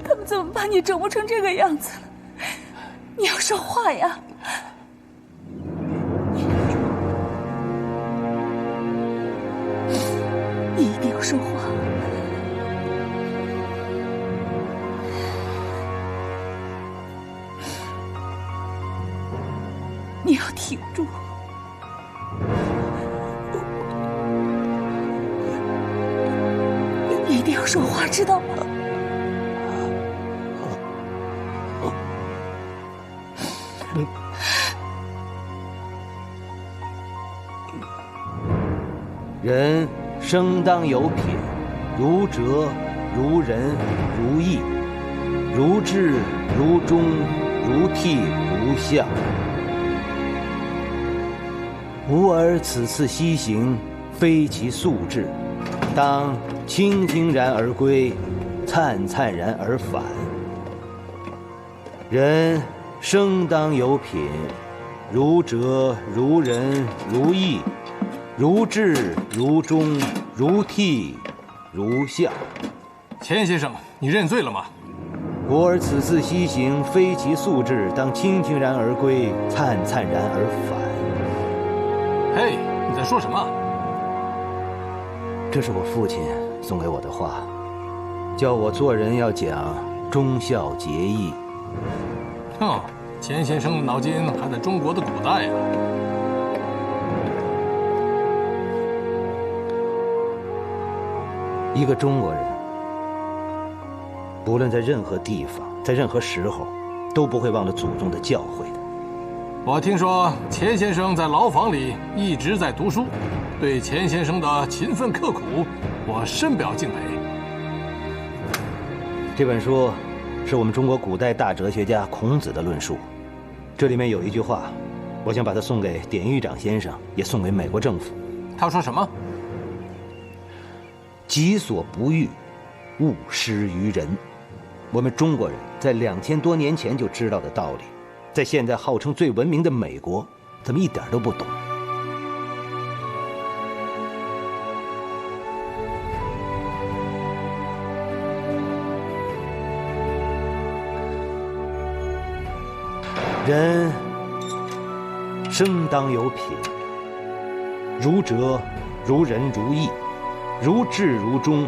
他们怎么把你折磨成这个样子了？你要说话呀！你一定要说话。你要挺住。你一定要说话，知道吗？人生当有品，如哲，如仁，如义，如智，如忠，如悌，如孝。吾儿此次西行，非其素志，当清清然而归，灿灿然而返。人生当有品，如哲，如仁，如义，如智，如忠，如悌，如孝。钱先生，你认罪了吗？吾儿此次西行，非其素志，当清清然而归，灿灿然而返。嘿，你在说什么？这是我父亲送给我的话，教我做人要讲忠孝节义。钱先生脑筋还在中国的古代啊。一个中国人，不论在任何地方，在任何时候，都不会忘了祖宗的教诲的。我听说钱先生在牢房里一直在读书，对钱先生的勤奋刻苦，我深表敬佩。这本书是我们中国古代大哲学家孔子的论述，这里面有一句话，我想把它送给典狱长先生，也送给美国政府。他说什么？己所不欲，勿施于人。我们中国人在2000多年前就知道的道理，在现在号称最文明的美国，怎么一点都不懂？人生当有品，如哲如仁如义，如智如忠，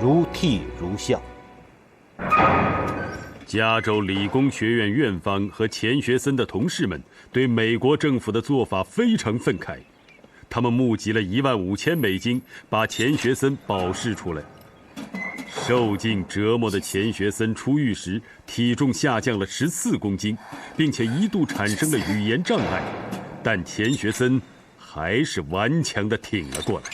如悌如孝。加州理工学院院方和钱学森的同事们对美国政府的做法非常愤慨，他们募集了15000美金，把钱学森保释出来。受尽折磨的钱学森出狱时，体重下降了14公斤，并且一度产生了语言障碍，但钱学森还是顽强地挺了过来。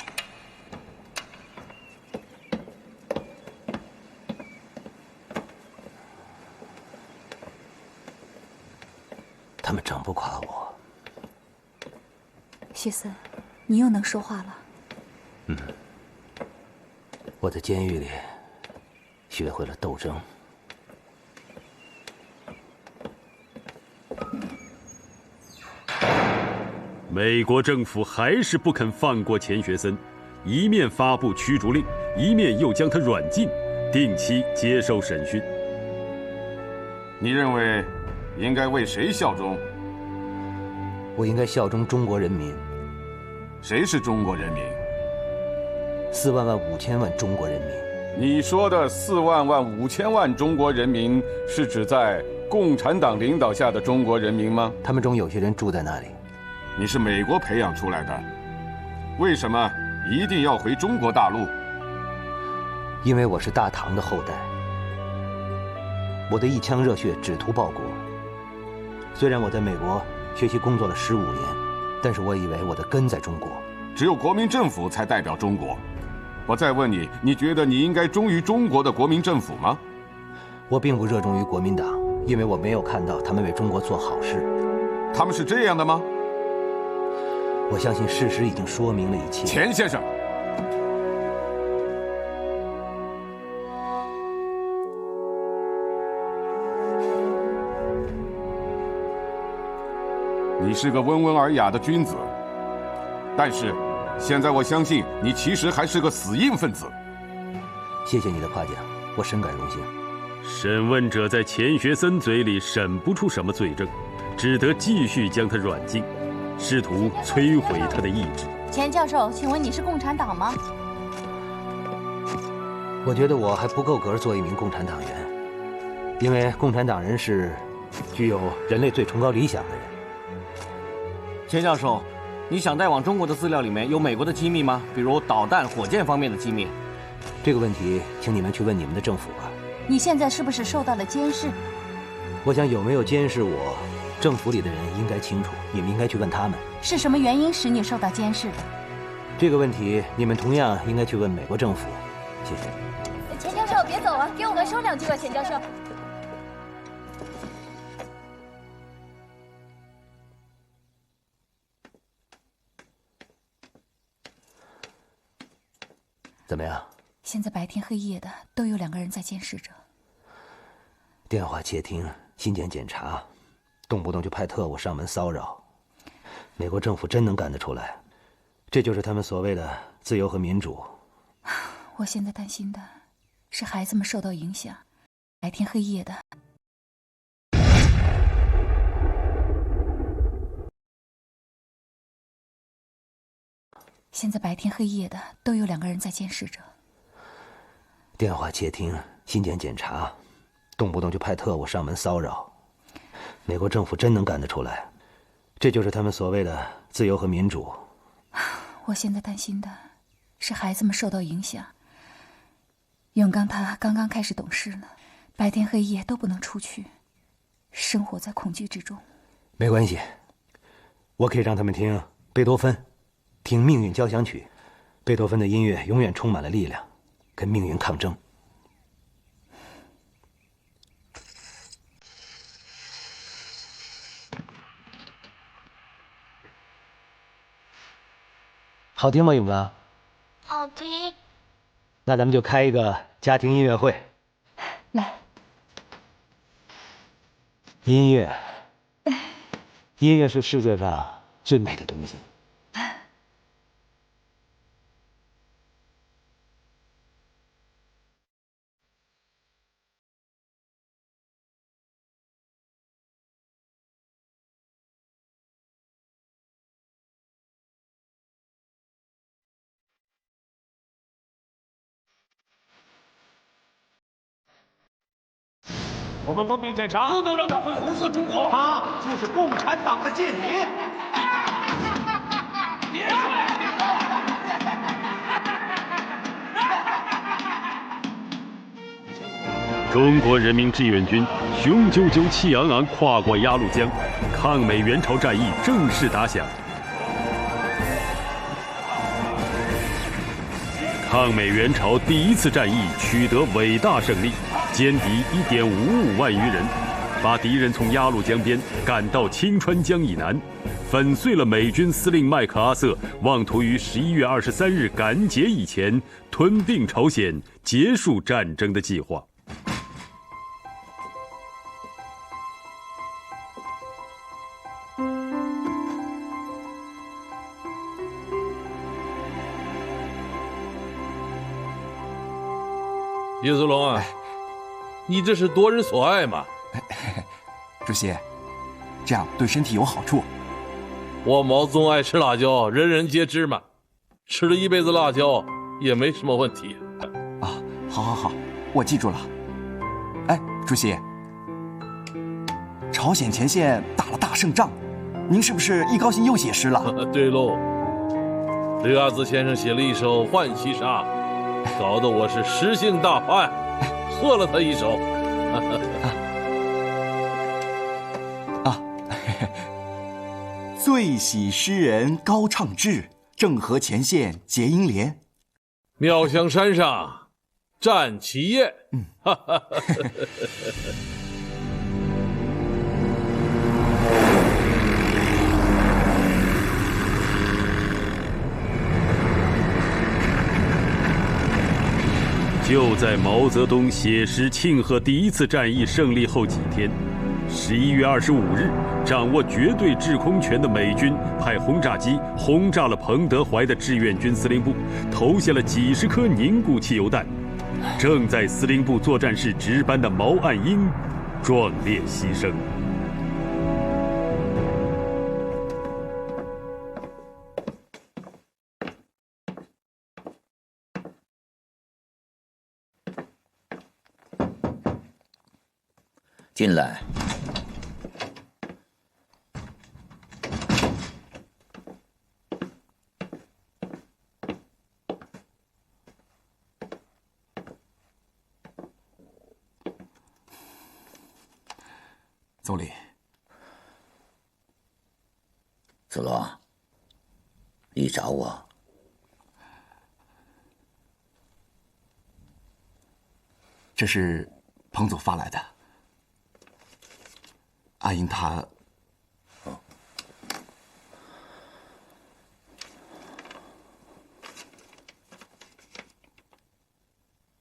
他们整不垮我。谢森，你又能说话了。我在监狱里学会了斗争。美国政府还是不肯放过钱学森，一面发布驱逐令，一面又将他软禁，定期接受审讯。你认为应该为谁效忠？我应该效忠中国人民。谁是中国人民？4万5千万中国人民。你说的4万5千万中国人民，是指在共产党领导下的中国人民吗？他们中有些人住在那里。你是美国培养出来的，为什么一定要回中国大陆？因为我是大唐的后代。我的一腔热血只图报国。虽然我在美国学习工作了15年，但是我以为我的根在中国。只有国民政府才代表中国。我再问你，你觉得你应该忠于中国的国民政府吗？我并不热衷于国民党，因为我没有看到他们为中国做好事。他们是这样的吗？我相信事实已经说明了一切。钱先生，你是个温文尔雅的君子，但是现在我相信你其实还是个死硬分子。谢谢你的夸奖，我深感荣幸。审问者在钱学森嘴里审不出什么罪证，只得继续将他软禁，试图摧毁他的意志。钱教授，请问你是共产党吗？我觉得我还不够格做一名共产党员，因为共产党人是具有人类最崇高理想的人。钱教授，你想带往中国的资料里面有美国的机密吗？比如导弹、火箭方面的机密？这个问题，请你们去问你们的政府吧。你现在是不是受到了监视？我想有没有监视我，政府里的人应该清楚，你们应该去问他们。是什么原因使你受到监视的？这个问题，你们同样应该去问美国政府。谢谢。钱教授，别走啊，给我们说2句吧，钱教授。怎么样？现在白天黑夜的都有2个人在监视着。电话窃听、信件检查，动不动就派特务上门骚扰。美国政府真能干得出来，这就是他们所谓的自由和民主。我现在担心的是孩子们受到影响，白天黑夜的。现在白天黑夜的都有2个人在监视着。电话窃听、信件检查，动不动就派特务上门骚扰。美国政府真能干得出来，这就是他们所谓的自由和民主。我现在担心的是孩子们受到影响。永刚他刚刚开始懂事呢，白天黑夜都不能出去，生活在恐惧之中。没关系，我可以让他们听贝多芬，听命运交响曲。贝多芬的音乐永远充满了力量，跟命运抗争。好听吗，永刚？好听。那咱们就开一个家庭音乐会。来。音乐，音乐是世界上最美的东西。我们奉命检查，不能让他们胡思中国。他就是共产党的间谍。中国人民志愿军雄赳赳气昂昂跨过鸭绿江，抗美援朝战役正式打响。抗美援朝第一次战役取得伟大胜利，歼敌1.55万余人，把敌人从鸭绿江边赶到清川江以南，粉碎了美军司令麦克阿瑟妄图于11月23日赶解以前吞并朝鲜、结束战争的计划。叶子龙啊，你这是夺人所爱嘛？主席，这样对身体有好处。我毛泽东爱吃辣椒，人人皆知嘛。吃了一辈子辣椒也没什么问题。啊，好，我记住了。哎，主席，朝鲜前线打了大胜仗，您是不是一高兴又写诗了？对喽，刘亚子先生写了一首《浣溪沙》。搞得我是诗兴大发呀，喝了他一手。最喜诗人高唱志，郑和前线结英联。妙香山上战旗宴。就在毛泽东写诗庆贺第一次战役胜利后几天，11月25日，掌握绝对制空权的美军派轰炸机轰炸了彭德怀的志愿军司令部，投下了几十颗凝固汽油弹。正在司令部作战室值班的毛岸英壮烈牺牲。进来。总理，子龙，你找我？这是彭总发来的。阿英他，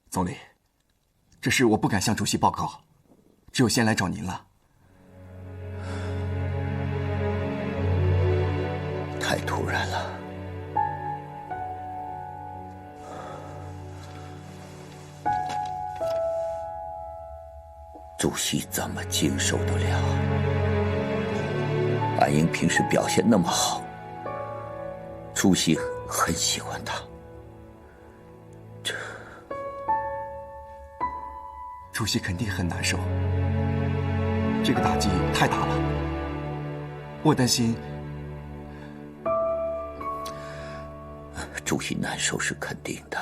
总理，这事我不敢向主席报告，只有先来找您了。太突然了。主席怎么经受得了？安英平时表现那么好，主席很喜欢他。主席肯定很难受，这个打击太大了。我担心。主席难受是肯定的，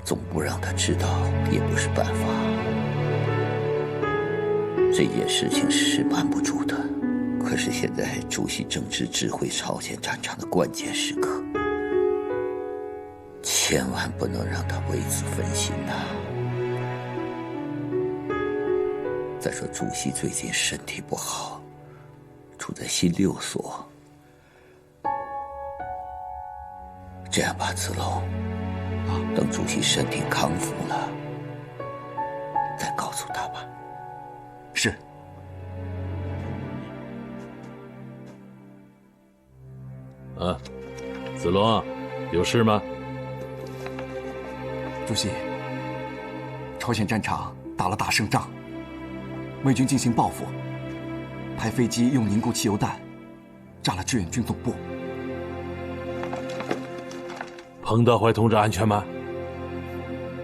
总不让他知道也不是办法。这件事情是瞒不住的，可是现在主席正值指挥朝鲜战场的关键时刻，千万不能让他为此分心呐。再说主席最近身体不好，处在心六所。这样吧，子龙，等主席身体康复了，再告诉他吧。是。子龙，有事吗？主席，朝鲜战场打了大胜仗，美军进行报复，派飞机用凝固汽油弹炸了志愿军总部。彭德怀同志安全吗？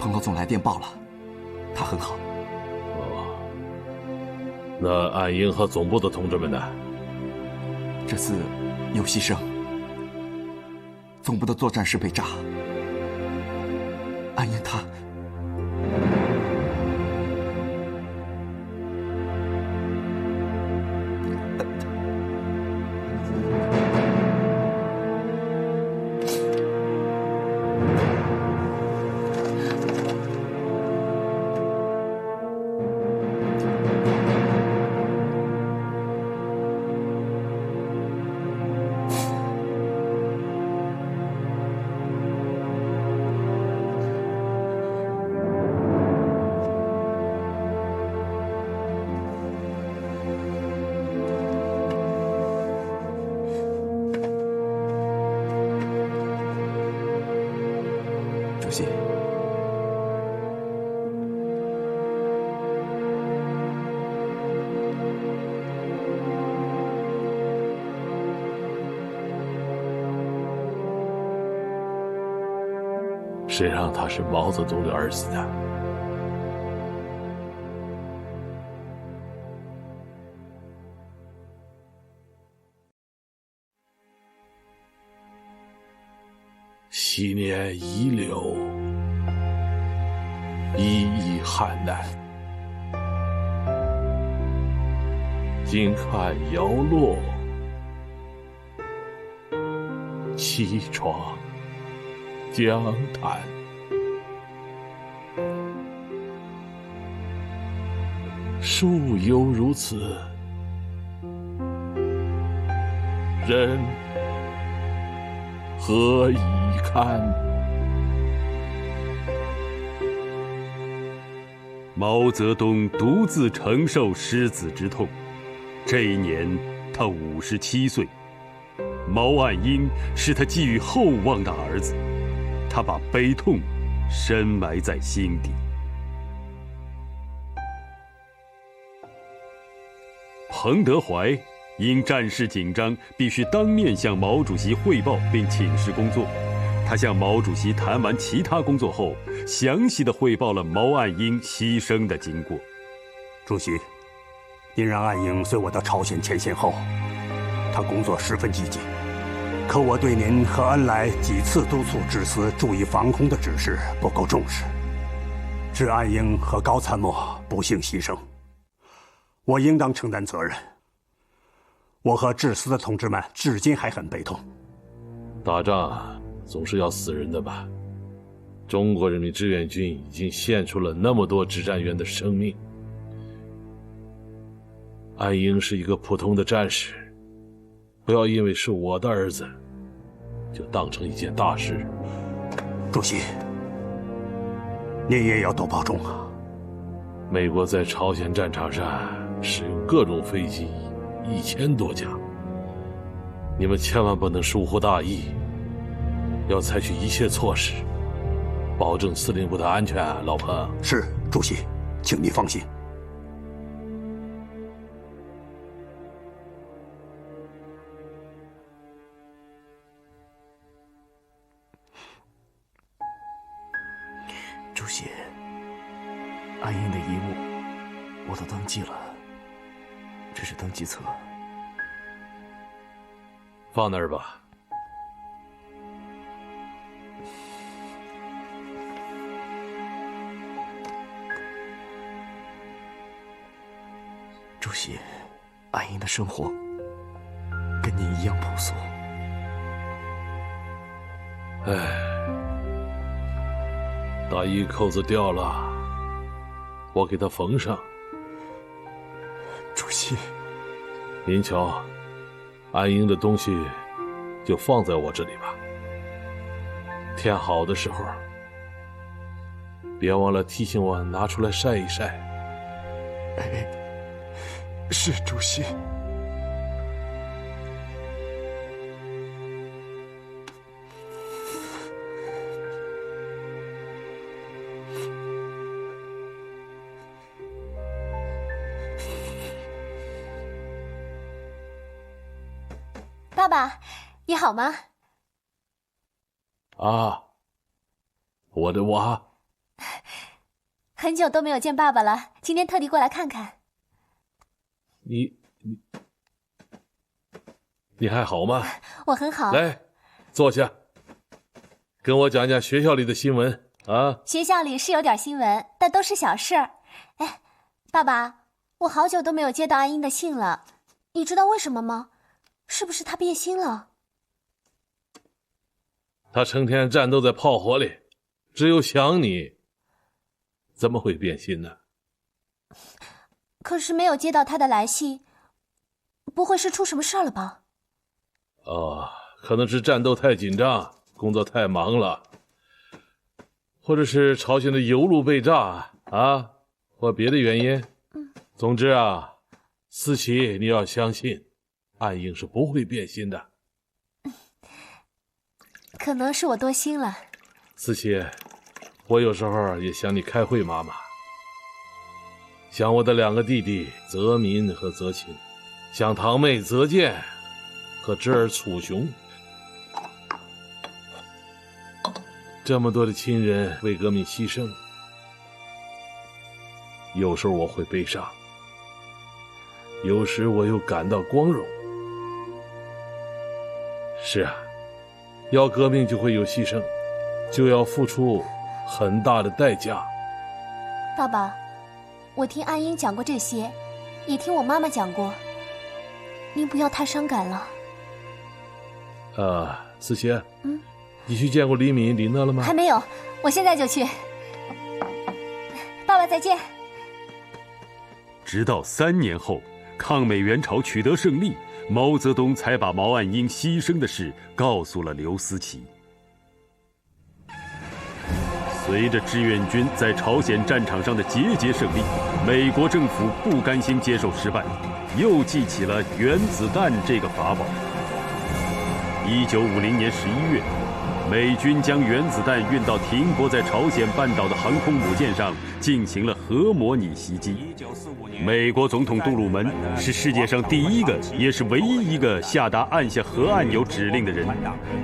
彭老总来电报了，他很好。那岸英和总部的同志们呢？这次有牺牲，总部的作战室被炸，岸英他。主席，谁让他是毛泽东的儿子的？昔年遗留，一一汉难。今看摇落，凄怆江潭。树犹如此，人何以堪？毛泽东独自承受失子之痛，这一年他57岁。毛岸英是他寄予厚望的儿子，他把悲痛深埋在心底。彭德怀因战事紧张，必须当面向毛主席汇报并请示工作。他向毛主席谈完其他工作后，详细地汇报了毛岸英牺牲的经过。主席，您让岸英随我到朝鲜前线后，他工作十分积极。可我对您和恩来几次督促指司注意防空的指示不够重视，致岸英和高参谋不幸牺牲，我应当承担责任。我和致司的同志们至今还很悲痛。打仗总是要死人的吧？中国人民志愿军已经献出了那么多指战员的生命。岸英是一个普通的战士，不要因为是我的儿子，就当成一件大事。主席，您也要多保重啊。美国在朝鲜战场上使用各种飞机1000多架，你们千万不能疏忽大意，要采取一切措施，保证司令部的安全啊，老彭。是，主席，请你放心。主席，岸英的遗物我都登记了，这是登记册。放那儿吧。主席，岸英的生活跟您一样朴素。大衣扣子掉了，我给他缝上。主席，您瞧，岸英的东西就放在我这里吧。天好的时候，别忘了提醒我拿出来晒一晒。哎，是主席。爸爸，你好吗？啊，我的娃。很久都没有见爸爸了，今天特地过来看看。你还好吗？我很好。来，坐下，跟我讲讲学校里的新闻啊。学校里是有点新闻，但都是小事儿。哎，爸爸，我好久都没有接到安英的信了，你知道为什么吗？是不是她变心了？她成天战斗在炮火里，只有想你，怎么会变心呢？可是没有接到她的来信，不会是出什么事了吧？哦，可能是战斗太紧张，工作太忙了，或者是朝鲜的油路被炸啊，或别的原因。总之啊，思琪，你要相信，安英是不会变心的。可能是我多心了。思琪，我有时候也想你开会妈妈，想我的2个弟弟泽民和泽清，想堂妹泽健和侄儿楚雄，这么多的亲人为革命牺牲，有时候我会悲伤，有时我又感到光荣。是啊，要革命就会有牺牲，就要付出很大的代价。爸爸，我听安英讲过这些，也听我妈妈讲过，您不要太伤感了。思琪，你去见过李敏、李娜了吗？还没有，我现在就去。爸爸再见。直到3年后，抗美援朝取得胜利，毛泽东才把毛岸英牺牲的事告诉了刘思齐。随着志愿军在朝鲜战场上的节节胜利，美国政府不甘心接受失败，又记起了原子弹这个法宝。1950年11月，美军将原子弹运到停泊在朝鲜半岛的航空母舰上，进行了核模拟袭击。美国总统杜鲁门是世界上第一个，也是唯一一个下达按下核按钮指令的人。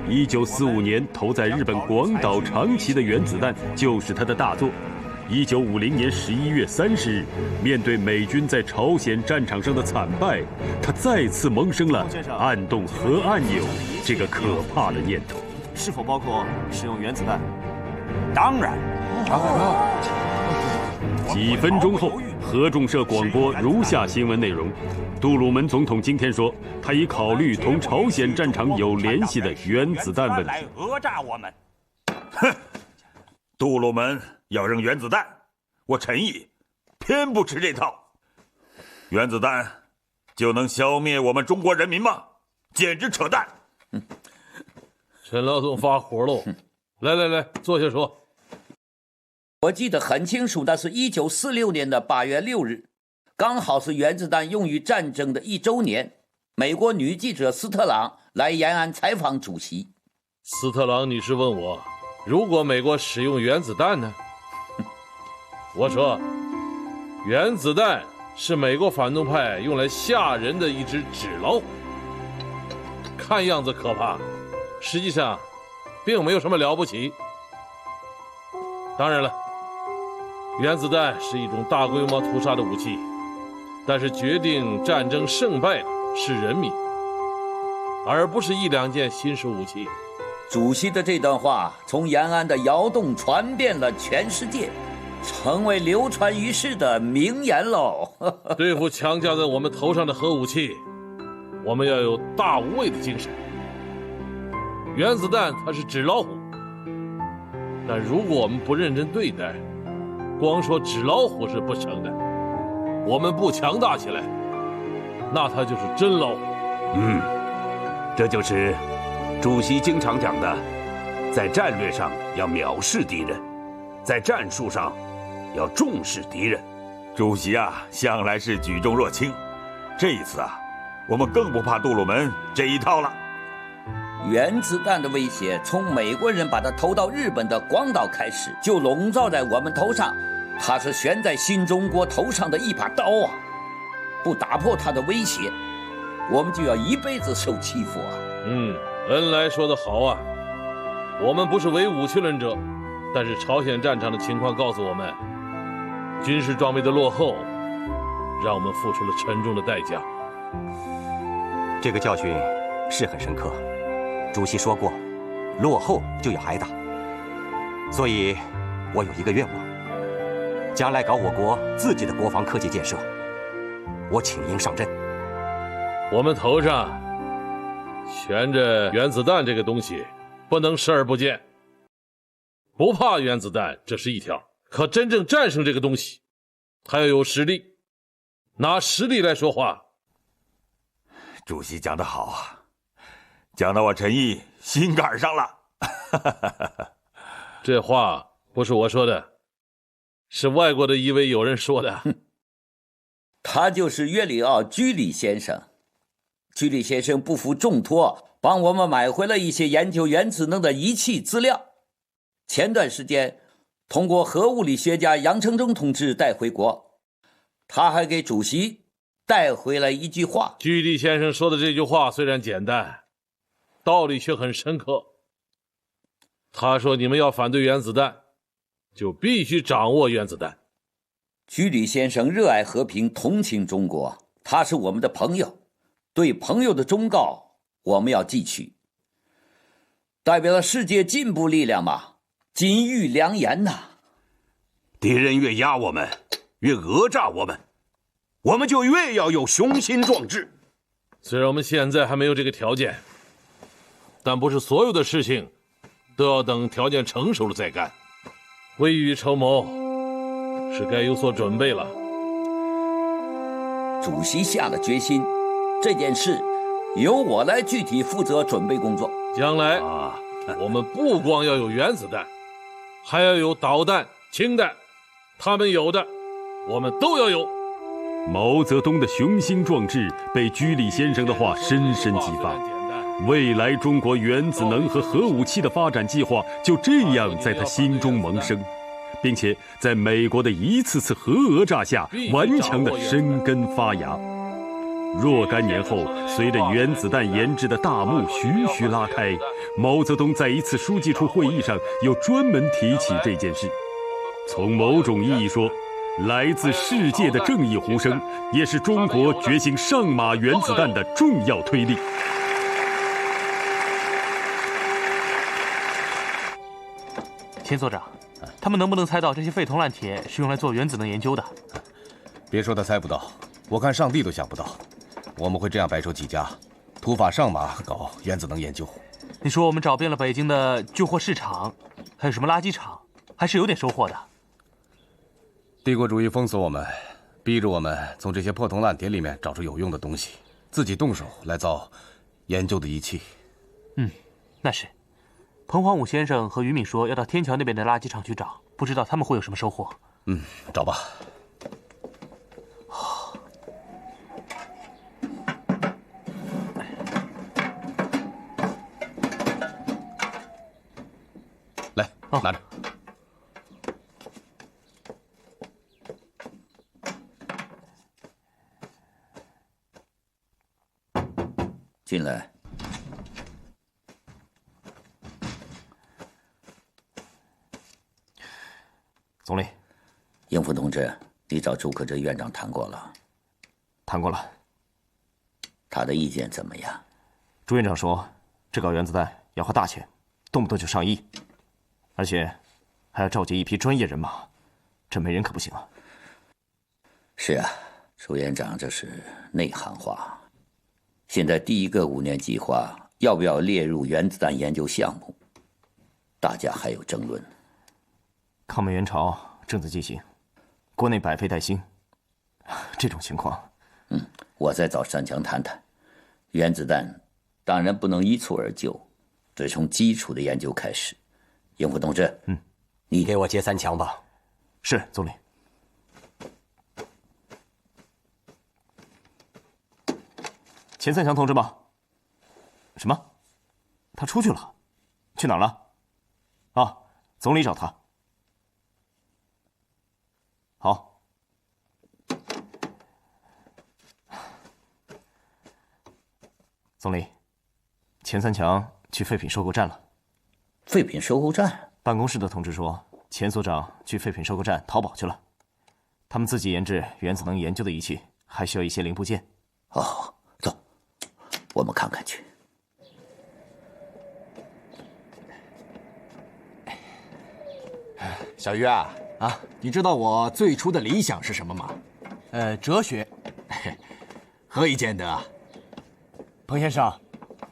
1945年投在日本广岛长崎的原子弹就是他的大作。1950年11月30日，面对美军在朝鲜战场上的惨败，他再次萌生了按动核按钮这个可怕的念头。是否包括使用原子弹？当然。几分钟后，合众社广播如下新闻内容：杜鲁门总统今天说，他已考虑同朝鲜战场有联系的原子弹问题。来讹诈我们！哼，杜鲁门要扔原子弹，我陈毅偏不吃这套。原子弹就能消灭我们中国人民吗？简直扯淡！陈老总发火喽！来，坐下说。我记得很清楚，那是1946年的8月6日，刚好是原子弹用于战争的1周年。美国女记者斯特朗来延安采访主席。斯特朗女士问我，如果美国使用原子弹呢？我说，原子弹是美国反动派用来吓人的一只纸老虎，看样子可怕，实际上并没有什么了不起。当然了，原子弹是一种大规模屠杀的武器，但是决定战争胜败的是人民，而不是1、2件新式武器。主席的这段话从延安的窑洞传遍了全世界，成为流传于世的名言喽。对付强加在我们头上的核武器，我们要有大无畏的精神。原子弹它是纸老虎，但如果我们不认真对待，光说纸老虎是不成的。我们不强大起来，那它就是真老虎。这就是主席经常讲的，在战略上要藐视敌人，在战术上要重视敌人。主席啊，向来是举重若轻，这一次啊，我们更不怕杜鲁门这一套了。原子弹的威胁从美国人把它投到日本的广岛开始，就笼罩在我们头上，它是悬在新中国头上的一把刀啊！不打破它的威胁，我们就要一辈子受欺负啊！恩来说得好啊，我们不是唯武器论者，但是朝鲜战场的情况告诉我们，军事装备的落后让我们付出了沉重的代价。这个教训是很深刻，主席说过，落后就要挨打。所以，我有一个愿望，将来搞我国自己的国防科技建设，我请缨上阵。我们头上悬着原子弹这个东西，不能视而不见。不怕原子弹，这是一条，可真正战胜这个东西，还要有实力，拿实力来说话。主席讲得好啊，讲到我陈毅心坎上了。这话不是我说的，是外国的一位友人说的。他就是约里奥·居里先生。居里先生不负重托，帮我们买回了一些研究原子能的仪器资料。前段时间通过核物理学家杨成忠同志带回国，他还给主席带回了一句话。居里先生说的这句话虽然简单，道理却很深刻。他说你们要反对原子弹，就必须掌握原子弹。居里先生热爱和平，同情中国，他是我们的朋友，对朋友的忠告我们要记取。代表了世界进步力量嘛，金玉良言呐。敌人越压我们，越讹诈我们，我们就越要有雄心壮志。虽然我们现在还没有这个条件，但不是所有的事情都要等条件成熟了再干。未雨绸缪是该有所准备了。主席下了决心，这件事由我来具体负责准备工作。将来我们不光要有原子弹，还要有导弹、氢弹，他们有的我们都要有。毛泽东的雄心壮志被居里先生的话深深激发，未来中国原子能和核武器的发展计划就这样在他心中萌生，并且在美国的一次次核讹诈下顽强地生根发芽。若干年后，随着原子弹研制的大幕徐徐拉开，毛泽东在一次书记处会议上又专门提起这件事。从某种意义说，来自世界的正义呼声，也是中国决心上马原子弹的重要推力。钱所长，他们能不能猜到这些废铜烂铁是用来做原子能研究的？别说他猜不到，我看上帝都想不到，我们会这样白手起家，土法上马搞原子能研究。你说我们找遍了北京的旧货市场，还有什么垃圾场，还是有点收获的。帝国主义封锁我们，逼着我们从这些破铜烂铁里面找出有用的东西，自己动手来造研究的仪器。那是。彭黄武先生和于敏说要到天桥那边的垃圾场去找，不知道他们会有什么收获。找吧。来，拿着。进来。总理，应付同志，你找朱克哲院长谈过了？谈过了。他的意见怎么样？朱院长说，这搞原子弹要花大钱，动不动就上亿，而且还要召集一批专业人马，这没人可不行啊。是啊，朱院长这是内行话。现在第一个5年计划要不要列入原子弹研究项目，大家还有争论。抗美援朝正在进行，国内百废待兴，这种情况，我再找山强谈谈。原子弹当然不能一蹴而就，得从基础的研究开始。应付同志，你给我接三强吧。是，总理。钱三强同志吗？什么？他出去了？去哪儿了？啊，总理找他。好。总理，钱三强去废品收购站了。废品收购站？办公室的同志说，钱所长去废品收购站淘宝去了。他们自己研制原子能研究的仪器，还需要一些零部件。哦，走，我们看看去。小鱼啊，你知道我最初的理想是什么吗？哲学。何以见得？彭先生，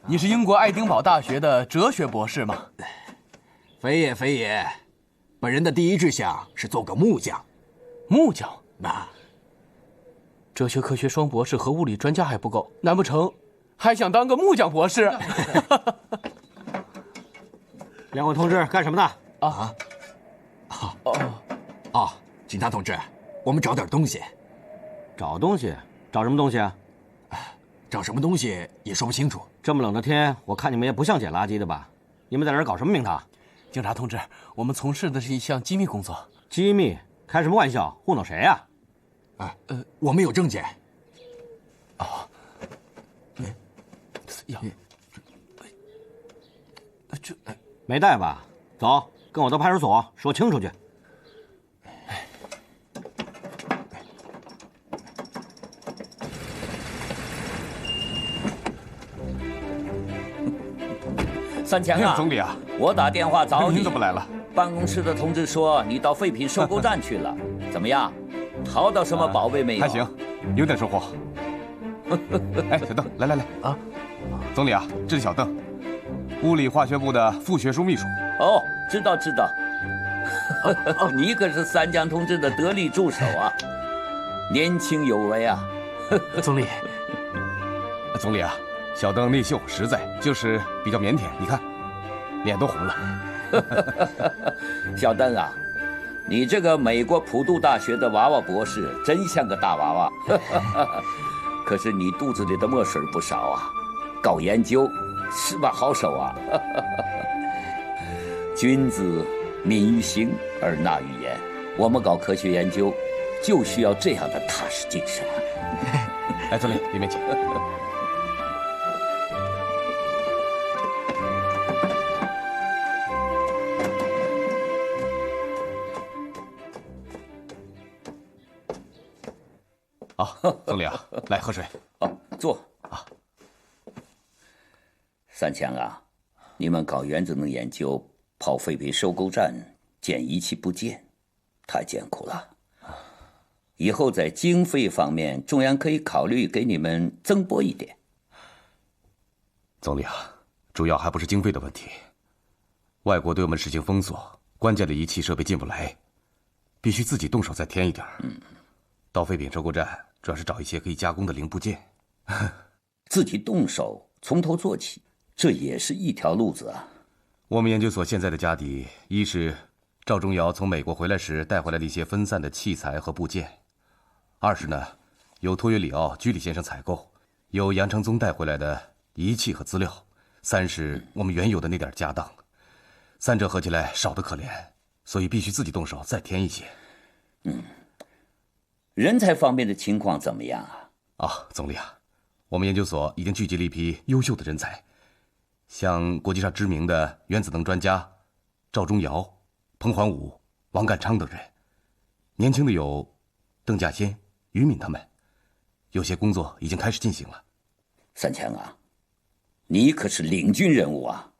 你是英国爱丁堡大学的哲学博士吗？非也，非也。本人的第一志向是做个木匠。木匠？那哲学科学双博士和物理专家还不够，难不成还想当个木匠博士？两位同志干什么的？警察同志，我们找点东西。找东西？找什么东西啊？找什么东西也说不清楚。这么冷的天，我看你们也不像捡垃圾的吧？你们在这儿搞什么名堂？警察同志，我们从事的是一项机密工作。机密？开什么玩笑？糊弄谁呀？我们有证件。没带吧？走，跟我到派出所说清楚去。三强啊，总理啊，我打电话找你，您怎么来了？办公室的同志说你到废品收购站去了，怎么样？淘到什么宝贝没有？还行，有点收获。哎，小邓，来啊！总理啊，这是小邓，物理化学部的副学术秘书。哦，知道。你可是三江同志的得力助手啊，年轻有为啊。总理，总理啊，小邓内秀实在，就是比较腼腆，你看，脸都红了。小邓啊，你这个美国普渡大学的娃娃博士真像个大娃娃。可是你肚子里的墨水不少啊，搞研究是把好手啊。君子敏于行而纳于言，我们搞科学研究就需要这样的踏实精神。来，总理，里面请。好，总理啊，来喝水。坐啊。三强啊，你们搞原子能研究，跑废品收购站捡仪器部件，太艰苦了。以后在经费方面，中央可以考虑给你们增拨一点。总理啊，主要还不是经费的问题，外国对我们实行封锁，关键的仪器设备进不来，必须自己动手再添一点。到废品收购站，主要是找一些可以加工的零部件。自己动手，从头做起，这也是一条路子啊。我们研究所现在的家底，一是赵忠尧从美国回来时带回来的一些分散的器材和部件，二是呢，由托约里奥居里先生采购，由杨承宗带回来的仪器和资料，三是我们原有的那点家当，三者合起来少得可怜，所以必须自己动手再添一些。人才方面的情况怎么样啊？总理啊，我们研究所已经聚集了一批优秀的人才，像国际上知名的原子能专家赵忠尧、彭桓武、王淦昌等人，年轻的有邓稼先、于敏他们，有些工作已经开始进行了。三强啊，你可是领军人物啊，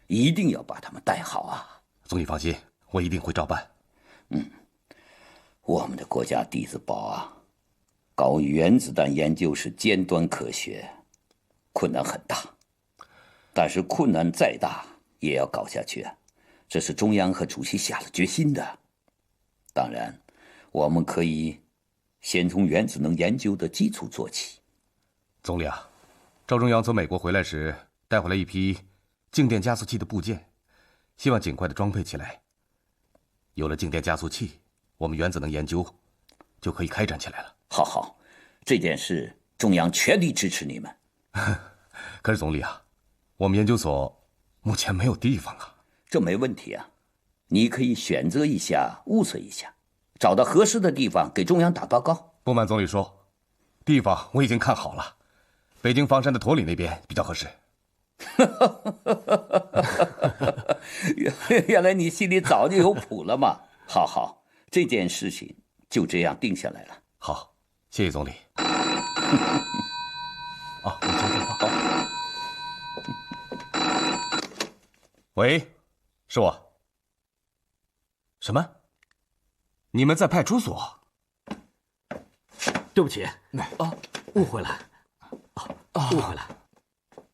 一定要把他们带好啊。总理放心，我一定会照办。我们的国家底子薄啊，搞原子弹研究是尖端科学，困难很大。但是困难再大也要搞下去啊，这是中央和主席下了决心的。当然，我们可以先从原子能研究的基础做起。总理啊，赵忠尧从美国回来时带回来一批静电加速器的部件，希望尽快的装配起来。有了静电加速器，我们原子能研究就可以开展起来了。好，这件事中央全力支持你们。可是总理啊，我们研究所目前没有地方啊。这没问题啊，你可以选择一下，物色一下，找到合适的地方给中央打报告。不瞒总理说，地方我已经看好了，北京房山的驼岭那边比较合适。原来你心里早就有谱了嘛。好，这件事情就这样定下来了。好，谢谢总理。哦，你接电话。喂，是我。什么？你们在派出所？对不起，误会了，误会了。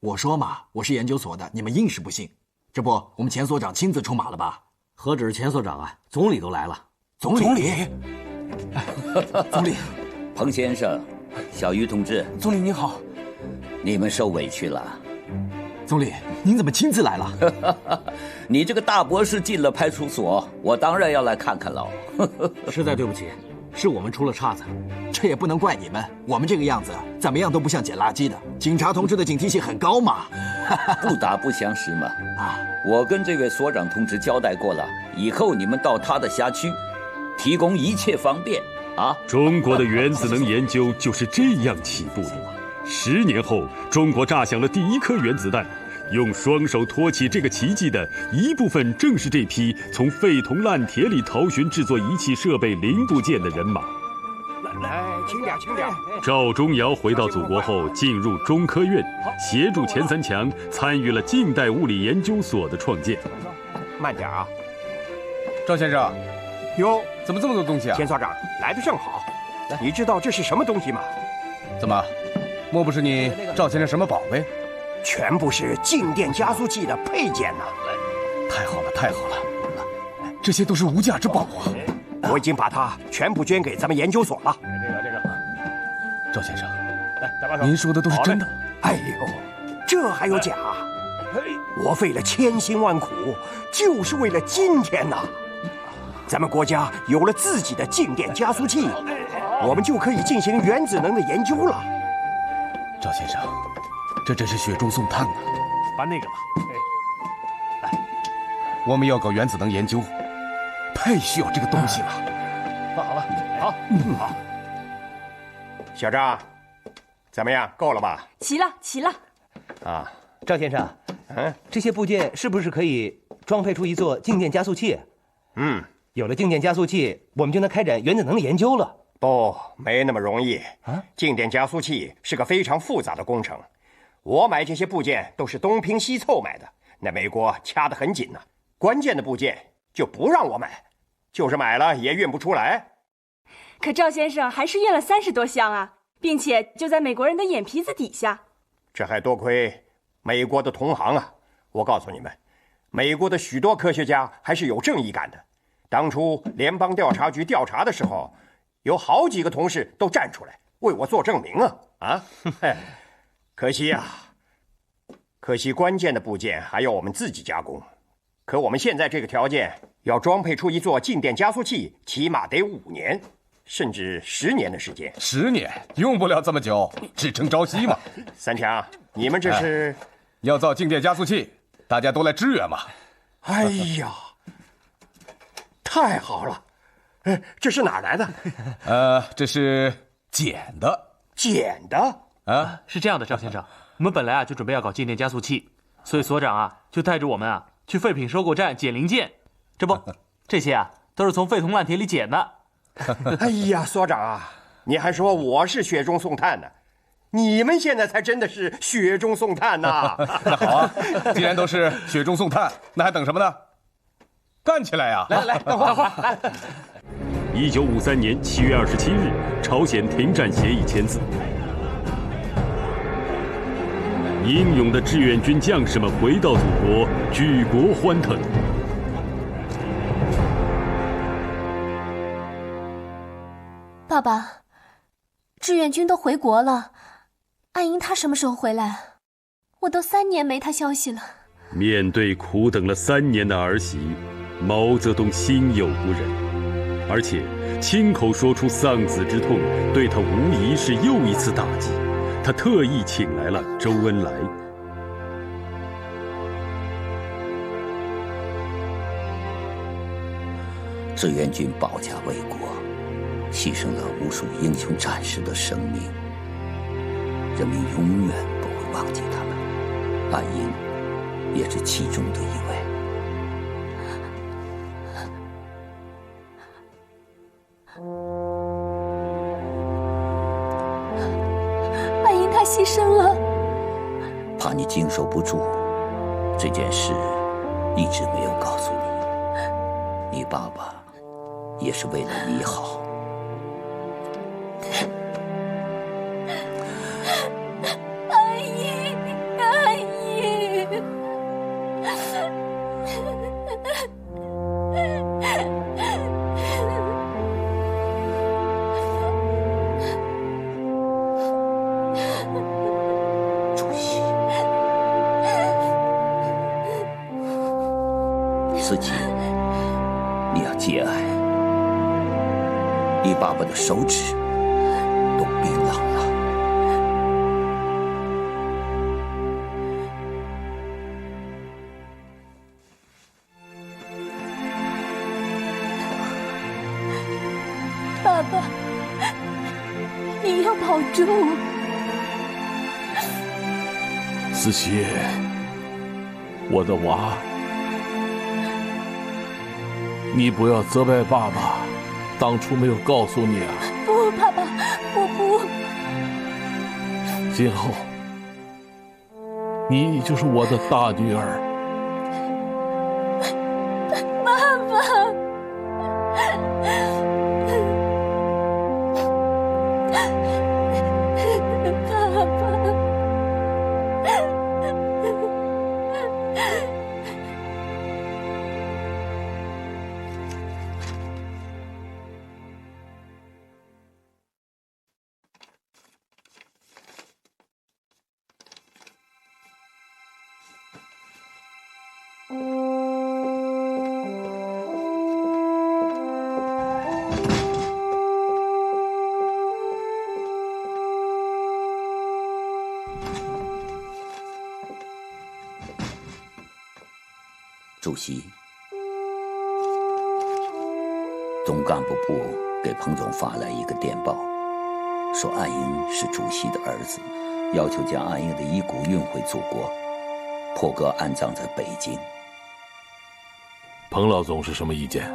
我说嘛，我是研究所的，你们硬是不信。这不，我们钱所长亲自出马了吧？何止是钱所长啊，总理都来了。总理，总理，彭先生，小鱼同志，总理您好，你们受委屈了。总理，您怎么亲自来了？你这个大博士进了派出所，我当然要来看看喽。实在对不起，是我们出了岔子。这也不能怪你们，我们这个样子怎么样都不像捡垃圾的。警察同志的警惕性很高嘛。不打不相识嘛。我跟这位所长同志交代过了，以后你们到他的辖区，提供一切方便啊。中国的原子能研究就是这样起步的。10年后，中国炸响了第一颗原子弹。用双手托起这个奇迹的一部分，正是这批从废铜烂铁里淘寻制作仪器设备零部件的人马。来，轻点，轻点。赵忠尧回到祖国后，进入中科院，协助钱三强参与了近代物理研究所的创建。慢点啊，赵先生。哟，怎么这么多东西啊？钱所长来得正好。你知道这是什么东西吗？怎么，莫不是你赵先生什么宝贝？全部是静电加速器的配件呐！太好了，太好了，这些都是无价之宝啊！我已经把它全部捐给咱们研究所了。这个，赵先生，来，再把手。您说的都是真的？哎呦，这还有假？我费了千辛万苦，就是为了今天呐！咱们国家有了自己的静电加速器，我们就可以进行原子能的研究了。赵先生。这真是雪中送炭啊！搬那个吧。来，我们要搞原子能研究，太需要这个东西了。放好了，好，好。小张，怎么样？够了吧？齐了，齐了。啊，赵先生，这些部件是不是可以装配出一座静电加速器？有了静电加速器，我们就能开展原子能的研究了。不，没那么容易啊！静电加速器是个非常复杂的工程。我买这些部件都是东拼西凑买的，那美国掐得很紧呢，关键的部件就不让我买，就是买了也运不出来。可赵先生还是运了30多箱啊，并且就在美国人的眼皮子底下。这还多亏美国的同行啊！我告诉你们，美国的许多科学家还是有正义感的。当初联邦调查局调查的时候，有好几个同事都站出来为我做证明啊！可惜啊，可惜关键的部件还要我们自己加工。可我们现在这个条件，要装配出一座静电加速器，起码得5年，甚至10年的时间。10年用不了这么久，只争朝夕嘛。三强，你们这是、要造静电加速器，大家都来支援嘛。哎呀，太好了！这是哪来的？这是捡的。捡的？是这样的，赵先生，我们本来就准备要搞静电加速器，所以所长就带着我们去废品收购站捡零件。这不，这些都是从废铜烂铁里捡的。哎呀，所长你还说我是雪中送炭呢，你们现在才真的是雪中送炭呐！那好啊，既然都是雪中送炭，那还等什么呢？干起来呀！来，等会儿来。1953年7月27日，朝鲜停战协议签字。英勇的志愿军将士们回到祖国，举国欢腾。爸爸，志愿军都回国了，阿英她什么时候回来？我都3年没她消息了。面对苦等了3年的儿媳，毛泽东心有不忍，而且亲口说出丧子之痛，对他无疑是又一次打击。他特意请来了周恩来。志愿军保家卫国，牺牲了无数英雄战士的生命，人民永远不会忘记他们。阿英也是其中的一位。牺牲了。怕你经受不住，这件事一直没有告诉你。你爸爸也是为了你好。阿姨，阿姨。思琪，你要节哀，你爸爸的手指都冰冷了。爸爸，你要保重。思琪，我的娃。你不要责怪爸爸，当初没有告诉你啊！不，爸爸，我不。今后，你就是我的大女儿。爸爸，爸爸。主席，总干部部给彭总发来一个电报，说岸英是主席的儿子，要求将岸英的遗骨运回祖国，破格安葬在北京。彭老总是什么意见？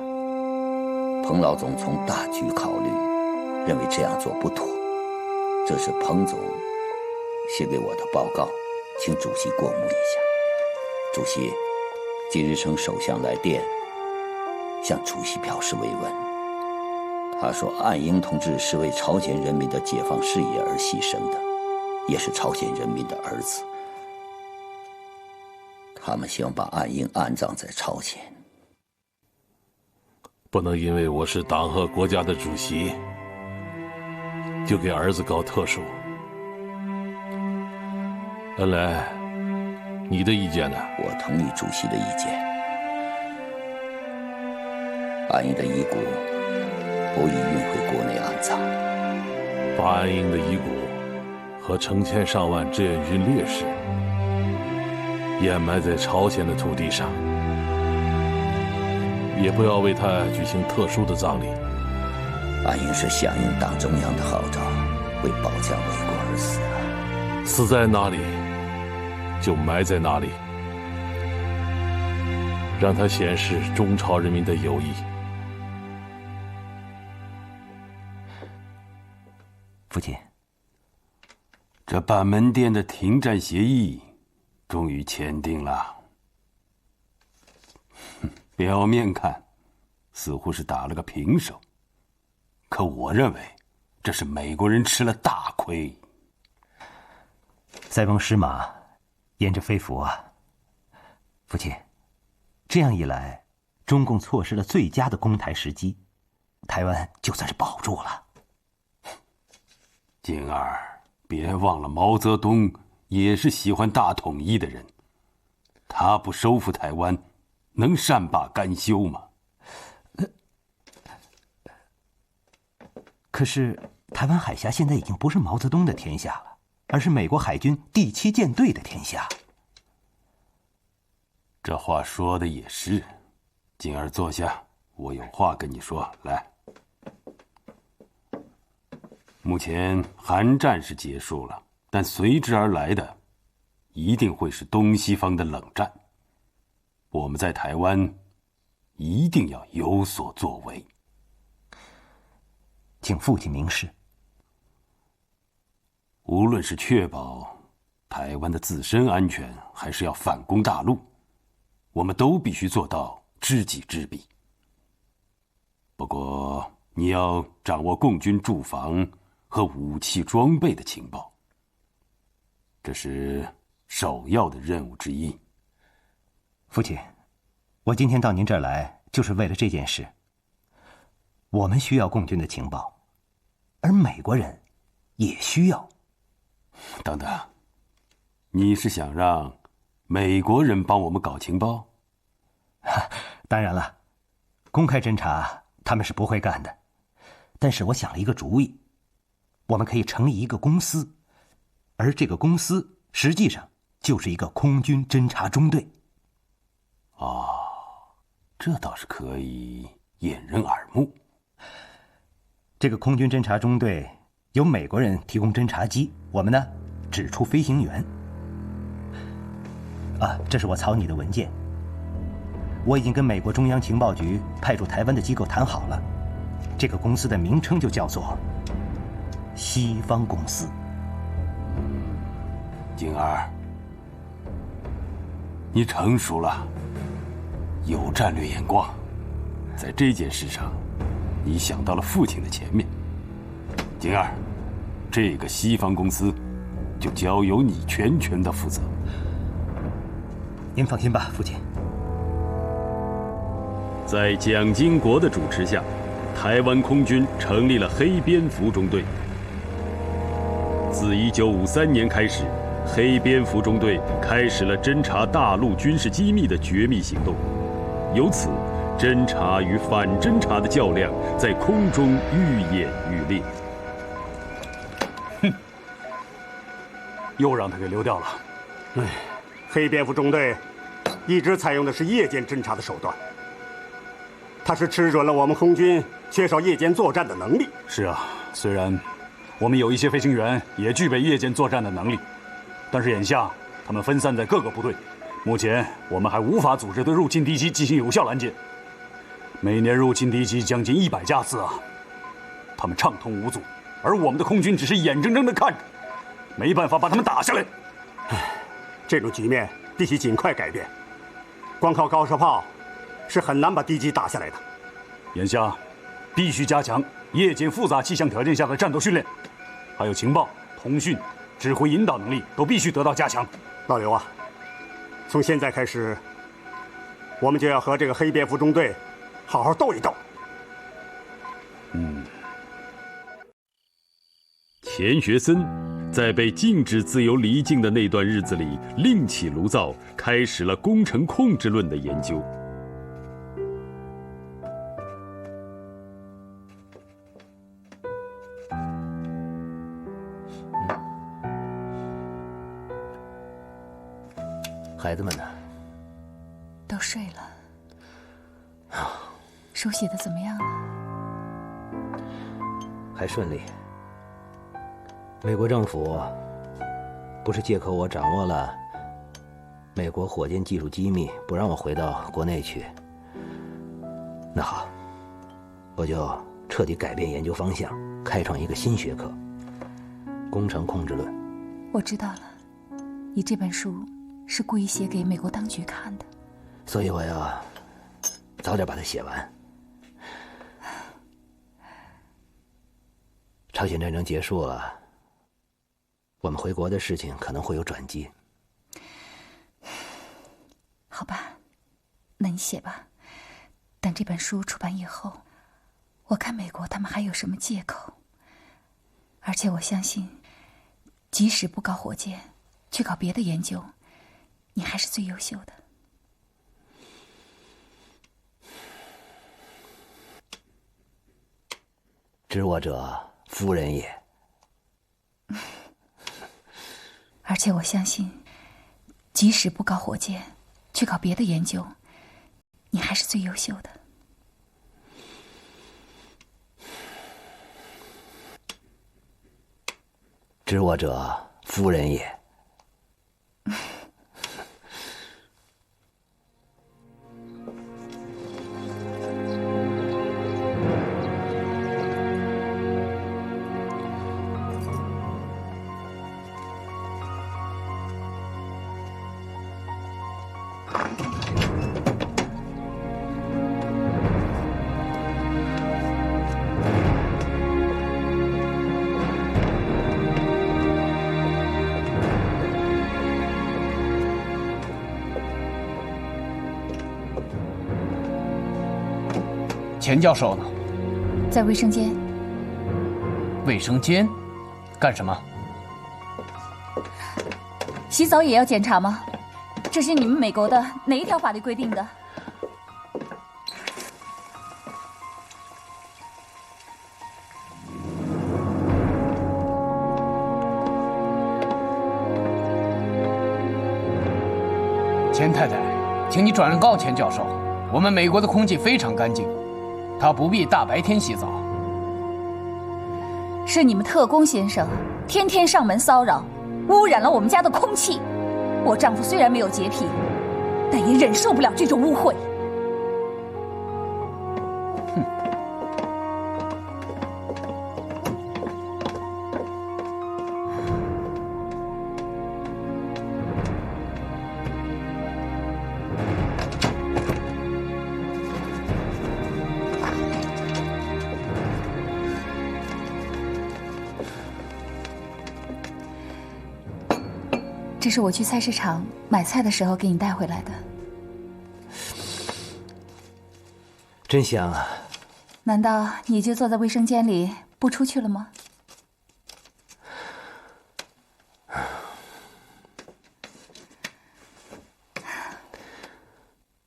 彭老总从大局考虑，认为这样做不妥。这是彭总写给我的报告，请主席过目一下。主席，今日乘首相来电，向主席表示慰问。他说，岸英同志是为朝鲜人民的解放事业而牺牲的，也是朝鲜人民的儿子。他们希望把岸英安葬在朝鲜。不能因为我是党和国家的主席，就给儿子搞特殊。恩来，你的意见呢？我同意主席的意见。岸英的遗骨不宜运回国内安葬。把岸英的遗骨和成千上万志愿军烈士掩埋在朝鲜的土地上，也不要为他举行特殊的葬礼。岸英是响应党中央的号召，为保家卫国而死啊！死在哪里，就埋在哪里，让他显示中朝人民的友谊。父亲，这板门店的停战协议终于签订了。表面看，似乎是打了个平手，可我认为，这是美国人吃了大亏。塞翁失马，焉知非福啊！父亲，这样一来，中共错失了最佳的攻台时机，台湾就算是保住了。静儿，别忘了毛泽东也是喜欢大统一的人，他不收复台湾，能善罢甘休吗？可是台湾海峡现在已经不是毛泽东的天下了，而是美国海军第7舰队的天下。这话说的也是。静儿坐下，我有话跟你说。来，目前韩战是结束了，但随之而来的一定会是东西方的冷战。我们在台湾一定要有所作为。请父亲明示。无论是确保台湾的自身安全，还是要反攻大陆，我们都必须做到知己知彼。不过，你要掌握共军驻防和武器装备的情报，这是首要的任务之一。父亲，我今天到您这儿来，就是为了这件事。我们需要共军的情报，而美国人也需要。等等，你是想让美国人帮我们搞情报？当然了，公开侦查他们是不会干的。但是我想了一个主意，我们可以成立一个公司，而这个公司实际上就是一个空军侦察中队。哦，这倒是可以掩人耳目。这个空军侦察中队由美国人提供侦察机，我们呢只出飞行员。这是我草拟的文件。我已经跟美国中央情报局派驻台湾的机构谈好了，这个公司的名称就叫做西方公司。景儿，你成熟了，有战略眼光，在这件事上，你想到了父亲的前面。景儿，这个西方公司就交由你全权的负责。您放心吧，父亲。在蒋经国的主持下，台湾空军成立了黑蝙蝠中队。自1953年开始，黑蝙蝠中队开始了侦察大陆军事机密的绝密行动，由此，侦察与反侦察的较量在空中愈演愈烈。哼，又让他给溜掉了。黑蝙蝠中队一直采用的是夜间侦察的手段。他是吃准了我们空军缺少夜间作战的能力。是啊，虽然我们有一些飞行员也具备夜间作战的能力，但是眼下他们分散在各个部队，目前我们还无法组织对入侵敌机进行有效拦截。每年入侵敌机将近100架次啊，他们畅通无阻，而我们的空军只是眼睁睁地看着，没办法把他们打下来。这种局面必须尽快改变，光靠高射炮是很难把敌机打下来的。眼下必须加强夜间复杂气象条件下的战斗训练，还有情报、通讯、指挥引导能力都必须得到加强。老刘啊，从现在开始，我们就要和这个黑蝙蝠中队好好斗一斗。钱学森在被禁止自由离境的那段日子里，另起炉灶，开始了工程控制论的研究。孩子们呢？都睡了。书写的怎么样了？还顺利。美国政府不是借口我掌握了美国火箭技术机密，不让我回到国内去。那好，我就彻底改变研究方向，开创一个新学科——工程控制论。我知道了，你这本书是故意写给美国当局看的，所以我要早点把它写完。朝鲜战争结束了，我们回国的事情可能会有转机。好吧，那你写吧。等这本书出版以后，我看美国他们还有什么借口。而且我相信，即使不搞火箭，去搞别的研究，你还是最优秀的。知我者夫人也。而且我相信，即使不搞火箭，去搞别的研究，你还是最优秀的。知我者夫人也。钱教授呢？在卫生间。卫生间？干什么？洗澡也要检查吗？这是你们美国的哪一条法律规定的？钱太太，请你转告钱教授，我们美国的空气非常干净，他不必大白天洗澡。是你们特工先生天天上门骚扰，污染了我们家的空气。我丈夫虽然没有洁癖，但也忍受不了这种污秽。这是我去菜市场买菜的时候给你带回来的。真香啊！难道你就坐在卫生间里不出去了吗？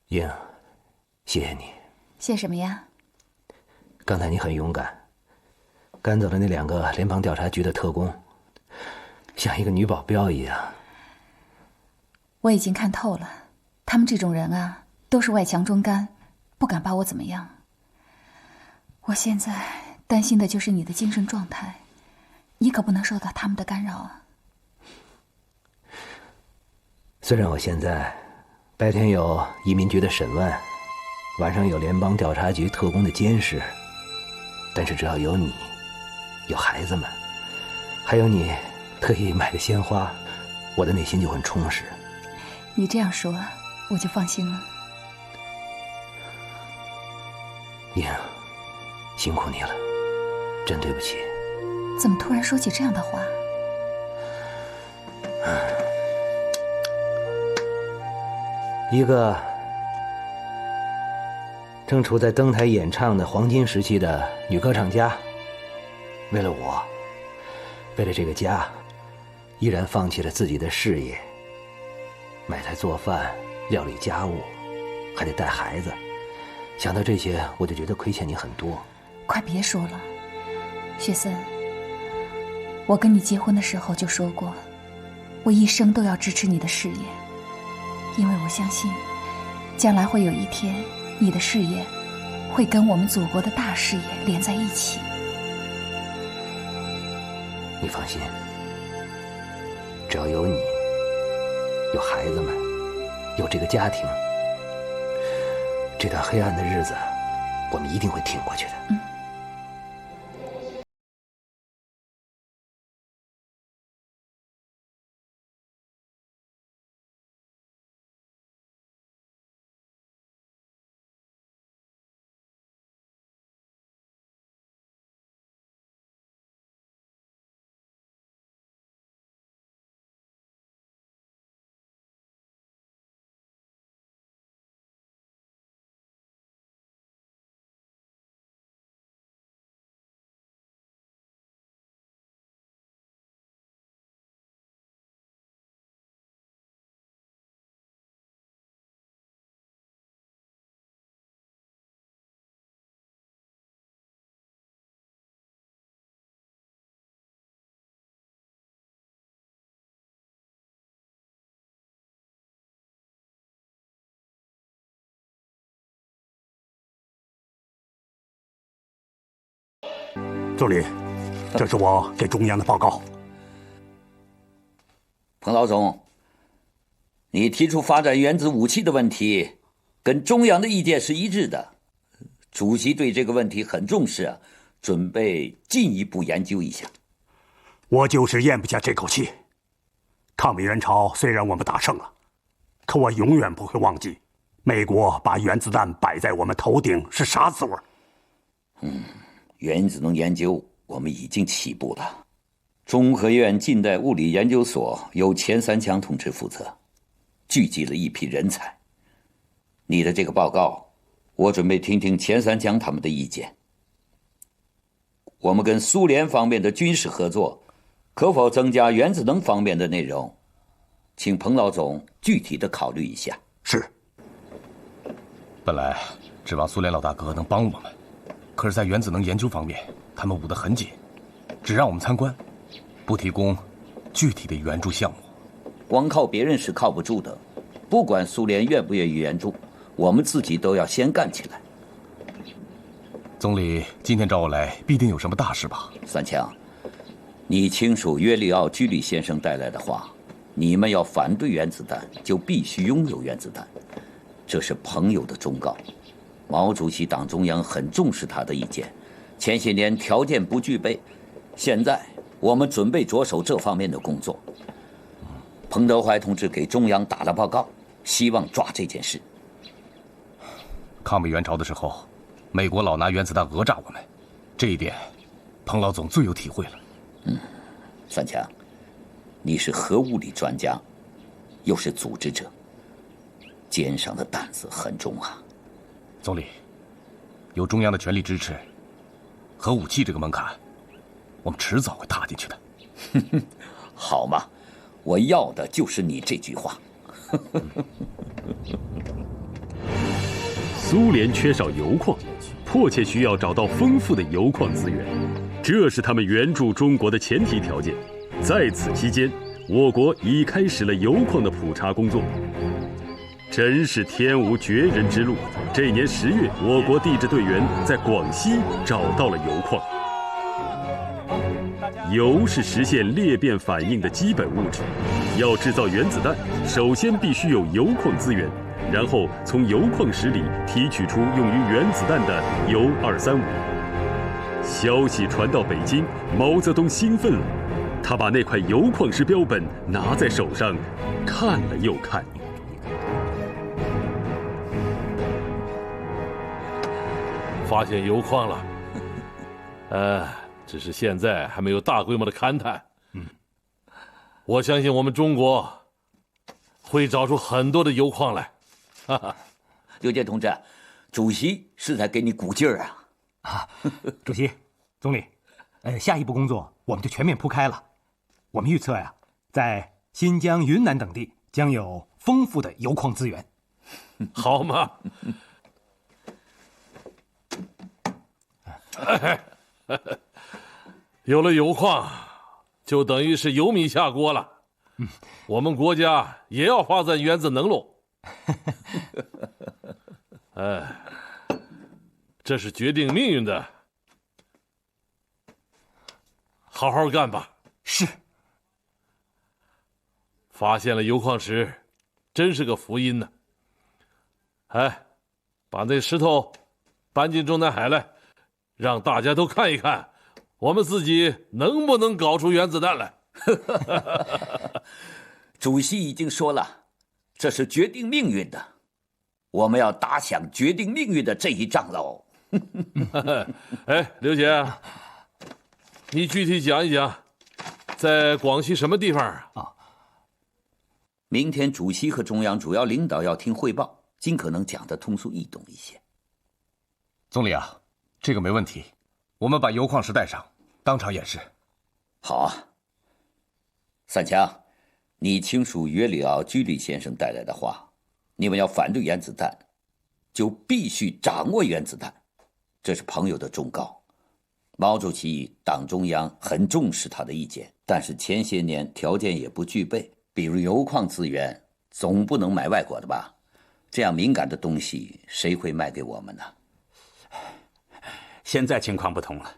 英，谢谢你。谢什么呀？刚才你很勇敢，赶走了那2个联邦调查局的特工，像一个女保镖一样。我已经看透了，他们这种人啊，都是外强中干，不敢把我怎么样。我现在担心的就是你的精神状态，你可不能受到他们的干扰啊。虽然我现在白天有移民局的审问，晚上有联邦调查局特工的监视，但是只要有你，有孩子们，还有你特意买的鲜花，我的内心就很充实。你这样说，我就放心了。英，辛苦你了，真对不起。怎么突然说起这样的话？一个正处在登台演唱的黄金时期的女歌唱家，为了我，为了这个家，依然放弃了自己的事业，买菜做饭，料理家务，还得带孩子。想到这些，我就觉得亏欠你很多。快别说了，雪森，我跟你结婚的时候就说过，我一生都要支持你的事业，因为我相信，将来会有一天，你的事业会跟我们祖国的大事业连在一起。你放心，只要有你，有孩子们，有这个家庭，这段黑暗的日子，我们一定会挺过去的。助理，这是我给中央的报告。彭老总，你提出发展原子武器的问题，跟中央的意见是一致的。主席对这个问题很重视，准备进一步研究一下。我就是咽不下这口气。抗美援朝虽然我们打胜了，可我永远不会忘记，美国把原子弹摆在我们头顶是啥滋味。原子能研究我们已经起步了。中科院近代物理研究所由钱三强同志负责，聚集了一批人才。你的这个报告我准备听听钱三江他们的意见。我们跟苏联方面的军事合作，可否增加原子能方面的内容？请彭老总具体的考虑一下。是。本来指望苏联老大哥能帮我们，可是，在原子能研究方面，他们捂得很紧，只让我们参观，不提供具体的援助项目。光靠别人是靠不住的，不管苏联愿不愿意援助，我们自己都要先干起来。总理今天找我来，必定有什么大事吧？三强，你亲属约里奥·居里先生带来的话，你们要反对原子弹，就必须拥有原子弹，这是朋友的忠告。毛主席党中央很重视他的意见，前些年条件不具备，现在我们准备着手这方面的工作。彭德怀同志给中央打了报告，希望抓这件事。抗美援朝的时候，美国老拿原子弹讹诈我们，这一点，彭老总最有体会了。三强，你是核物理专家，又是组织者，肩上的担子很重啊。总理，有中央的全力支持，核武器这个门槛，我们迟早会踏进去的。好嘛，我要的就是你这句话。苏联缺少铀矿，迫切需要找到丰富的铀矿资源，这是他们援助中国的前提条件。在此期间，我国已开始了铀矿的普查工作。真是天无绝人之路。这年10月，我国地质队员在广西找到了铀矿。铀是实现裂变反应的基本物质，要制造原子弹，首先必须有铀矿资源，然后从铀矿石里提取出用于原子弹的铀235。消息传到北京，毛泽东兴奋了，他把那块铀矿石标本拿在手上，看了又看。发现铀矿了，只是现在还没有大规模的勘探。我相信我们中国会找出很多的铀矿来。刘健同志，主席是在给你鼓劲儿啊！主席，总理，下一步工作我们就全面铺开了。我们预测呀，在新疆、云南等地将有丰富的铀矿资源。好嘛！有了铀矿，就等于是油米下锅了。我们国家也要发展原子能喽。这是决定命运的，好好干吧。是。发现了铀矿石，真是个福音呢。把那石头搬进中南海来，让大家都看一看，我们自己能不能搞出原子弹来。主席已经说了，这是决定命运的，我们要打响决定命运的这一仗喽。刘姐，你具体讲一讲，在广西什么地方啊？明天主席和中央主要领导要听汇报，尽可能讲得通俗易懂一些。总理啊，这个没问题，我们把铀矿石带上，当场演示。好啊。三强，你亲属约里奥·居里先生带来的话，你们要反对原子弹，就必须掌握原子弹，这是朋友的忠告。毛主席党中央很重视他的意见，但是前些年条件也不具备，比如铀矿资源，总不能买外国的吧？这样敏感的东西，谁会卖给我们呢？现在情况不同了，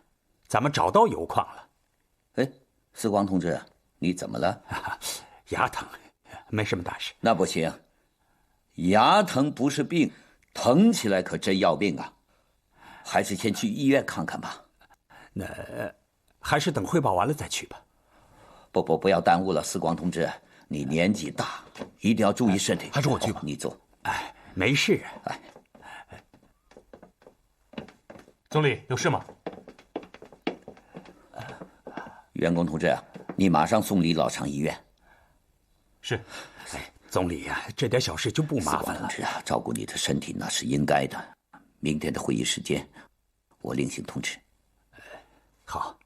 咱们找到铀矿了。四光同志，你怎么了？牙疼，没什么大事。那不行，牙疼不是病，疼起来可真要命啊！还是先去医院看看吧。那还是等汇报完了再去吧。不要耽误了，四光同志，你年纪大，一定要注意身体。还是我去吧。你坐。没事。总理有事吗？员工同志，你马上送李老上医院。是。总理呀，这点小事就不麻烦了。同志啊，照顾你的身体那是应该的。明天的会议时间，我另行通知。好，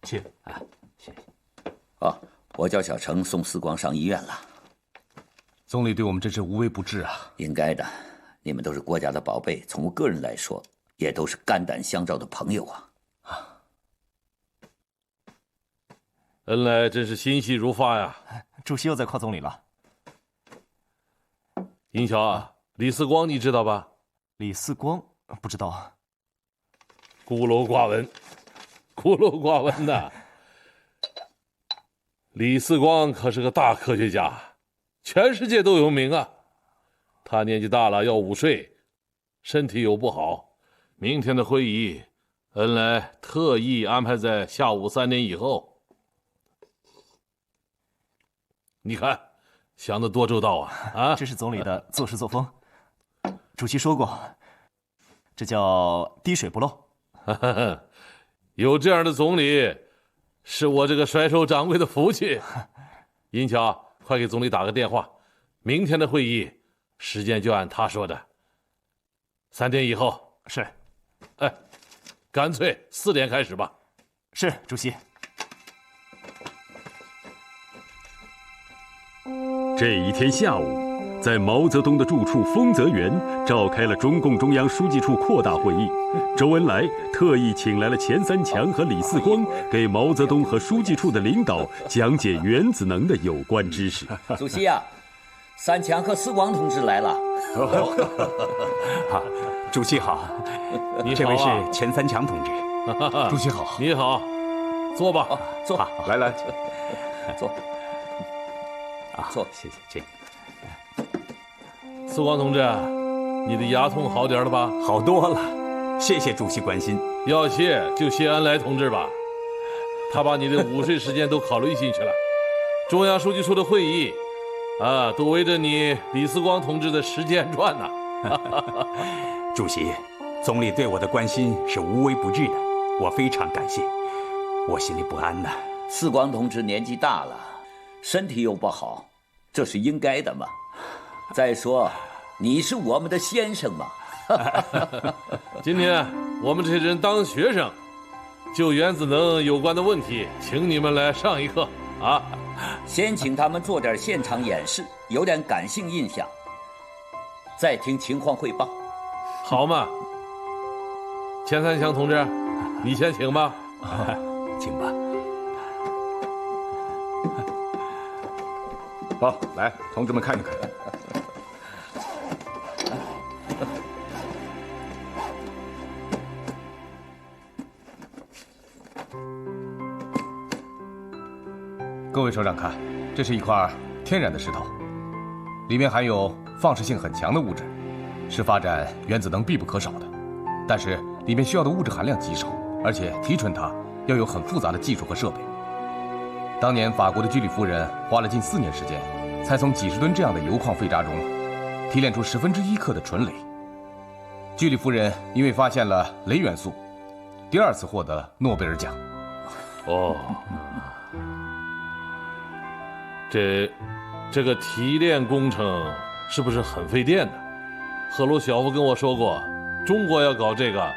去啊，谢谢。哦，我叫小程送思光上医院了。总理对我们真是无微不至啊！应该的，你们都是国家的宝贝，从我个人来说，也都是肝胆相照的朋友啊。恩来真是欣喜如发呀！主席又在夸总理了。银桥啊，李四光你知道吧？李四光不知道。孤陋寡闻，孤陋寡闻呐！李四光可是个大科学家，全世界都有名啊。他年纪大了要午睡，身体又不好。明天的会议，恩来特意安排在下午3点以后。你看，想得多周到啊！啊，这是总理的做事作风。主席说过，这叫滴水不漏。有这样的总理，是我这个甩手掌柜的福气。银桥，快给总理打个电话，明天的会议时间就按他说的，3点以后。是。哎，干脆4点开始吧。是，主席。这一天下午，在毛泽东的住处丰泽园召开了中共中央书记处扩大会议。周恩来特意请来了钱三强和李四光，给毛泽东和书记处的领导讲解原子能的有关知识。主席啊，三强和四光同志来了。好，主席好，你好啊，这位是钱三强同志。主席好，你好，坐吧。坐，好，来，坐。啊，坐，谢谢，这。四光同志，你的牙痛好点了吧？好多了，谢谢主席关心。要谢就谢恩来同志吧，他把你的午睡时间都考虑进去了。中央书记处的会议，啊，都围着你李四光同志的时间转呢。主席，总理对我的关心是无微不至的，我非常感谢，我心里不安呐。四光同志年纪大了，身体又不好，这是应该的嘛。再说，你是我们的先生嘛。今天我们这些人当学生，就原子能有关的问题，请你们来上一课啊。先请他们做点现场演示，有点感性印象，再听情况汇报，好嘛？钱三强同志，你先请吧。请吧。好，来，同志们看一看。各位首长看，这是一块天然的石头，里面含有放射性很强的物质，是发展原子能必不可少的。但是里面需要的物质含量极少，而且提纯它要有很复杂的技术和设备。当年法国的居里夫人花了近4年时间，才从几十吨这样的铀矿废渣中提炼出1/10克的纯镭。居里夫人因为发现了镭元素，第2次获得诺贝尔奖。哦，这个提炼工程是不是很费电呢？赫鲁晓夫跟我说过，中国要搞这个，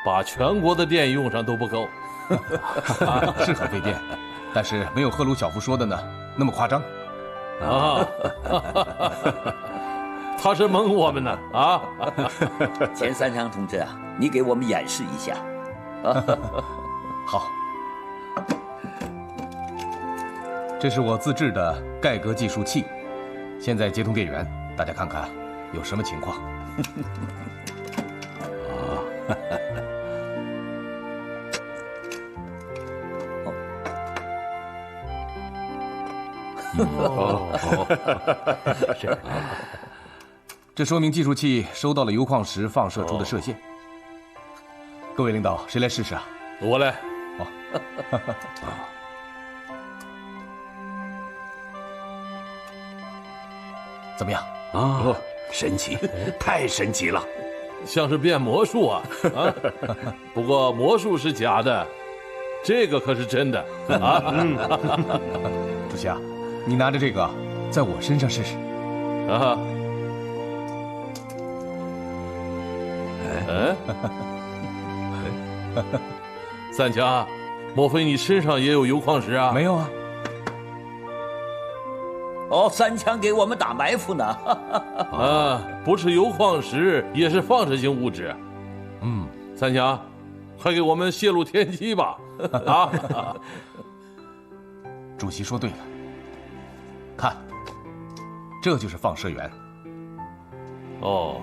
把全国的电用上都不够。是很费电，但是没有赫鲁晓夫说的呢那么夸张。啊，他是蒙我们呢啊！钱三强同志啊，你给我们演示一下。好。这是我自制的盖革计数器，现在接通电源，大家看看有什么情况。是，这说明计数器收到了铀矿石放射出的射线。各位领导，谁来试试啊？我来。好。怎么样啊？神奇，太神奇了，像是变魔术啊！啊，不过魔术是假的，这个可是真的啊！主席啊，你拿着这个在我身上试试。啊！三强，莫非你身上也有铀矿石啊？没有啊。哦，三强给我们打埋伏呢。啊，不是铀矿石，也是放射性物质。三强，快给我们泄露天机吧！啊！主席说对了，看，这就是放射源。哦，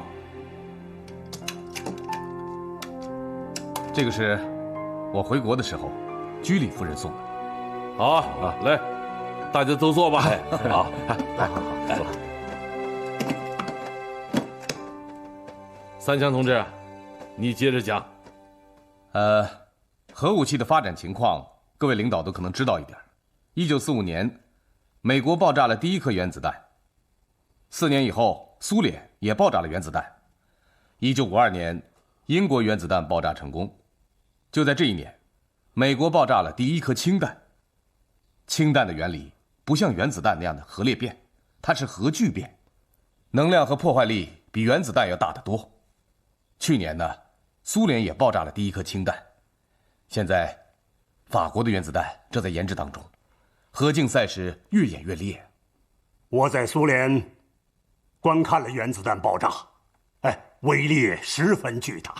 这个是我回国的时候居里夫人送的。好啊，来，大家都坐吧。好，来，坐。三强同志，你接着讲。核武器的发展情况，各位领导都可能知道一点。1945年，美国爆炸了第一颗原子弹。4年以后，苏联也爆炸了原子弹。1952年，英国原子弹爆炸成功。就在这一年，美国爆炸了第一颗氢弹。氢弹的原理不像原子弹那样的核裂变，它是核聚变，能量和破坏力比原子弹要大得多。去年呢，苏联也爆炸了第一颗氢弹。现在，法国的原子弹正在研制当中，核竞赛是越演越烈。我在苏联观看了原子弹爆炸，威力十分巨大。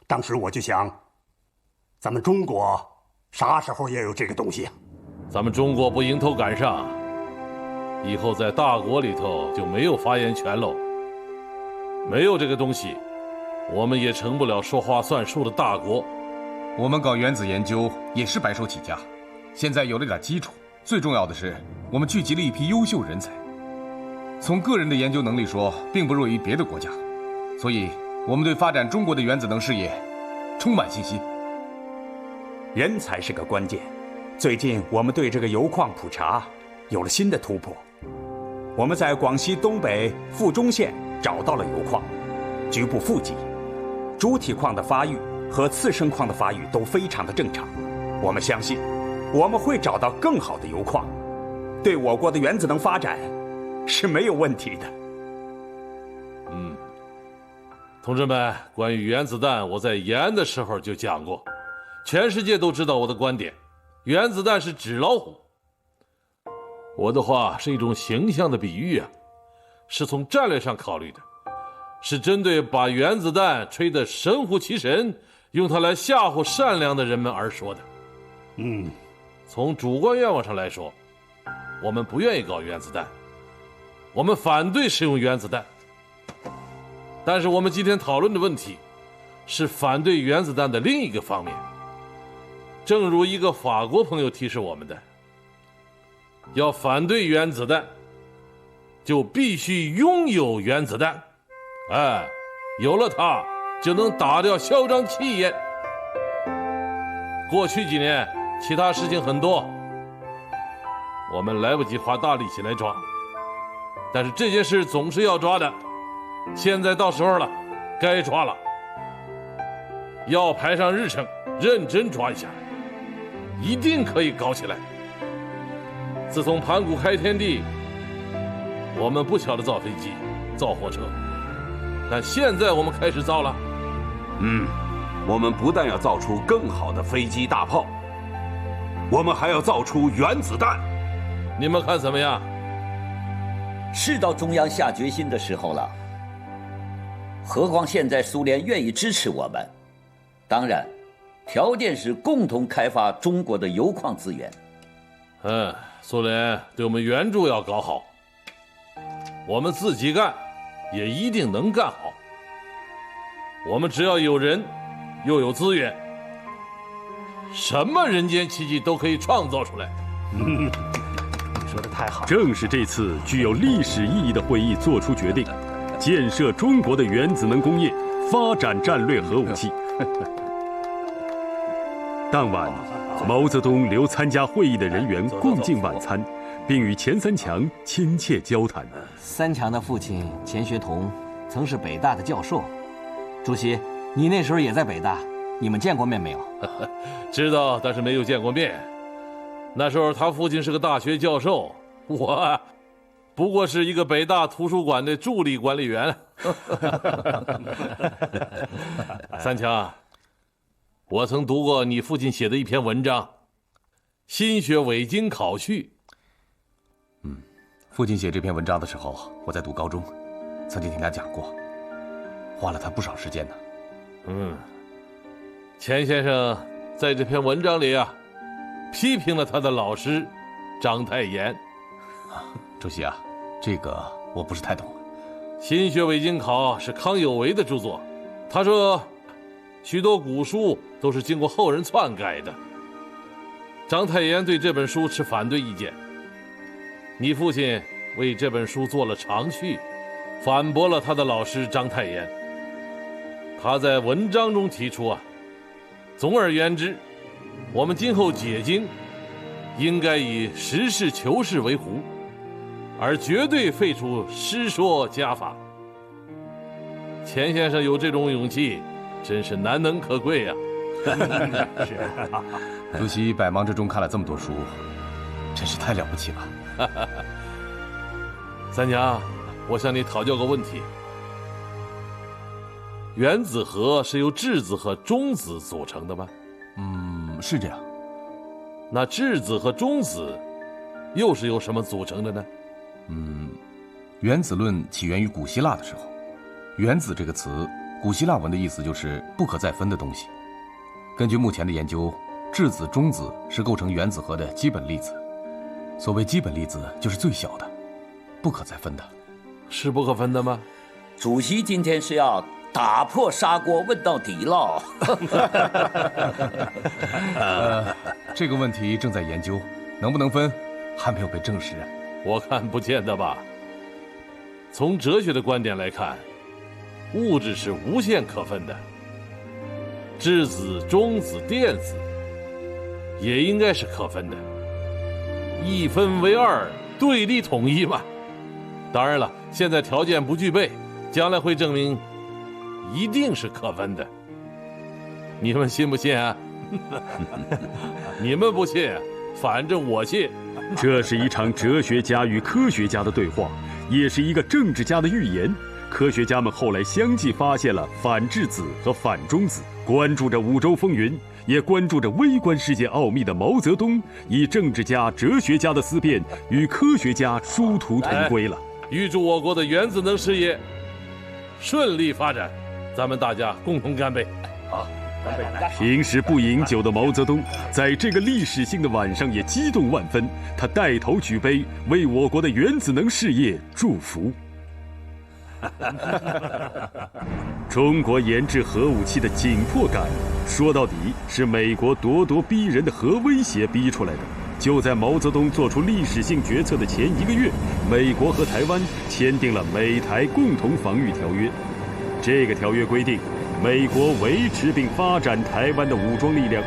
当时我就想，咱们中国啥时候也有这个东西啊？咱们中国不迎头赶上，以后在大国里头就没有发言权喽。没有这个东西，我们也成不了说话算数的大国。我们搞原子研究也是白手起家，现在有了点基础，最重要的是我们聚集了一批优秀人才。从个人的研究能力说，并不弱于别的国家，所以我们对发展中国的原子能事业充满信心。人才是个关键。最近我们对这个铀矿普查有了新的突破。我们在广西东北富中县找到了铀矿，局部富集，主体矿的发育和次生矿的发育都非常的正常。我们相信，我们会找到更好的铀矿，对我国的原子能发展是没有问题的。同志们，关于原子弹，我在延安的时候就讲过，全世界都知道我的观点，原子弹是纸老虎。我的话是一种形象的比喻啊，是从战略上考虑的，是针对把原子弹吹得神乎其神，用它来吓唬善良的人们而说的。从主观愿望上来说，我们不愿意搞原子弹，我们反对使用原子弹。但是我们今天讨论的问题是反对原子弹的另一个方面。正如一个法国朋友提示我们的，要反对原子弹，就必须拥有原子弹。有了它，就能打掉嚣张气焰。过去几年，其他事情很多，我们来不及花大力气来抓，但是这件事总是要抓的。现在到时候了，该抓了，要排上日程，认真抓一下，一定可以搞起来。自从盘古开天地，我们不晓得造飞机、造火车，但现在我们开始造了。我们不但要造出更好的飞机大炮，我们还要造出原子弹。你们看怎么样？是到中央下决心的时候了。何况现在苏联愿意支持我们，当然，条件是共同开发中国的铀矿资源。苏联对我们援助要搞好，我们自己干也一定能干好。我们只要有人，又有资源，什么人间奇迹都可以创造出来。说得太好！正是这次具有历史意义的会议做出决定，建设中国的原子能工业，发展战略核武器。当晚，毛泽东留参加会议的人员共进晚餐，并与钱三强亲切交谈。三强的父亲钱学同曾是北大的教授，主席，你那时候也在北大，你们见过面没有？知道，但是没有见过面。那时候他父亲是个大学教授，我不过是一个北大图书馆的助理管理员。三强，我曾读过你父亲写的一篇文章《新学伪经考序》。父亲写这篇文章的时候，我在读高中，曾经听他讲过，花了他不少时间呢。钱先生在这篇文章里啊，批评了他的老师章太炎。主席啊，这个我不是太懂。新学伪经考是康有为的著作，他说许多古书都是经过后人篡改的。章太炎对这本书持反对意见，你父亲为这本书做了长序，反驳了他的老师章太炎。他在文章中提出啊，总而言之，我们今后解经应该以实事求是为壶，而绝对废除师说家法。钱先生有这种勇气，真是难能可贵呀！主席百忙之中看了这么多书，真是太了不起了。三娘，我向你讨教个问题：原子核是由质子和中子组成的吗？是这样。那质子和中子又是由什么组成的呢？原子论起源于古希腊的时候，原子这个词，古希腊文的意思就是不可再分的东西。根据目前的研究，质子、中子是构成原子核的基本粒子。所谓基本粒子，就是最小的，不可再分的。是不可分的吗？主席今天是要打破砂锅问到底喽。这个问题正在研究，能不能分，还没有被证实。我看不见得吧。从哲学的观点来看，物质是无限可分的，质子、中子、电子也应该是可分的，一分为二，对立统一嘛。当然了，现在条件不具备，将来会证明一定是可分的。你们信不信啊？你们不信，反正我信。这是一场哲学家与科学家的对话，也是一个政治家的预言。科学家们后来相继发现了反质子和反中子。关注着五洲风云，也关注着微观世界奥秘的毛泽东，以政治家、哲学家的思辨与科学家殊途同归了。预祝我国的原子能事业顺利发展，咱们大家共同干杯！好，干杯！平时不饮酒的毛泽东，在这个历史性的晚上也激动万分，他带头举杯，为我国的原子能事业祝福。中国研制核武器的紧迫感，说到底是美国咄咄逼人的核威胁逼出来的。就在毛泽东做出历史性决策的前1个月，美国和台湾签订了美台共同防御条约。这个条约规定，美国维持并发展台湾的武装力量。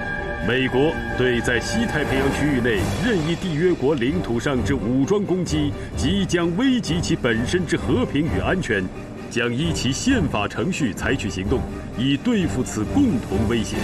美国对在西太平洋区域内任意缔约国领土上之武装攻击，即将危及其本身之和平与安全，将依其宪法程序采取行动，以对付此共同威胁。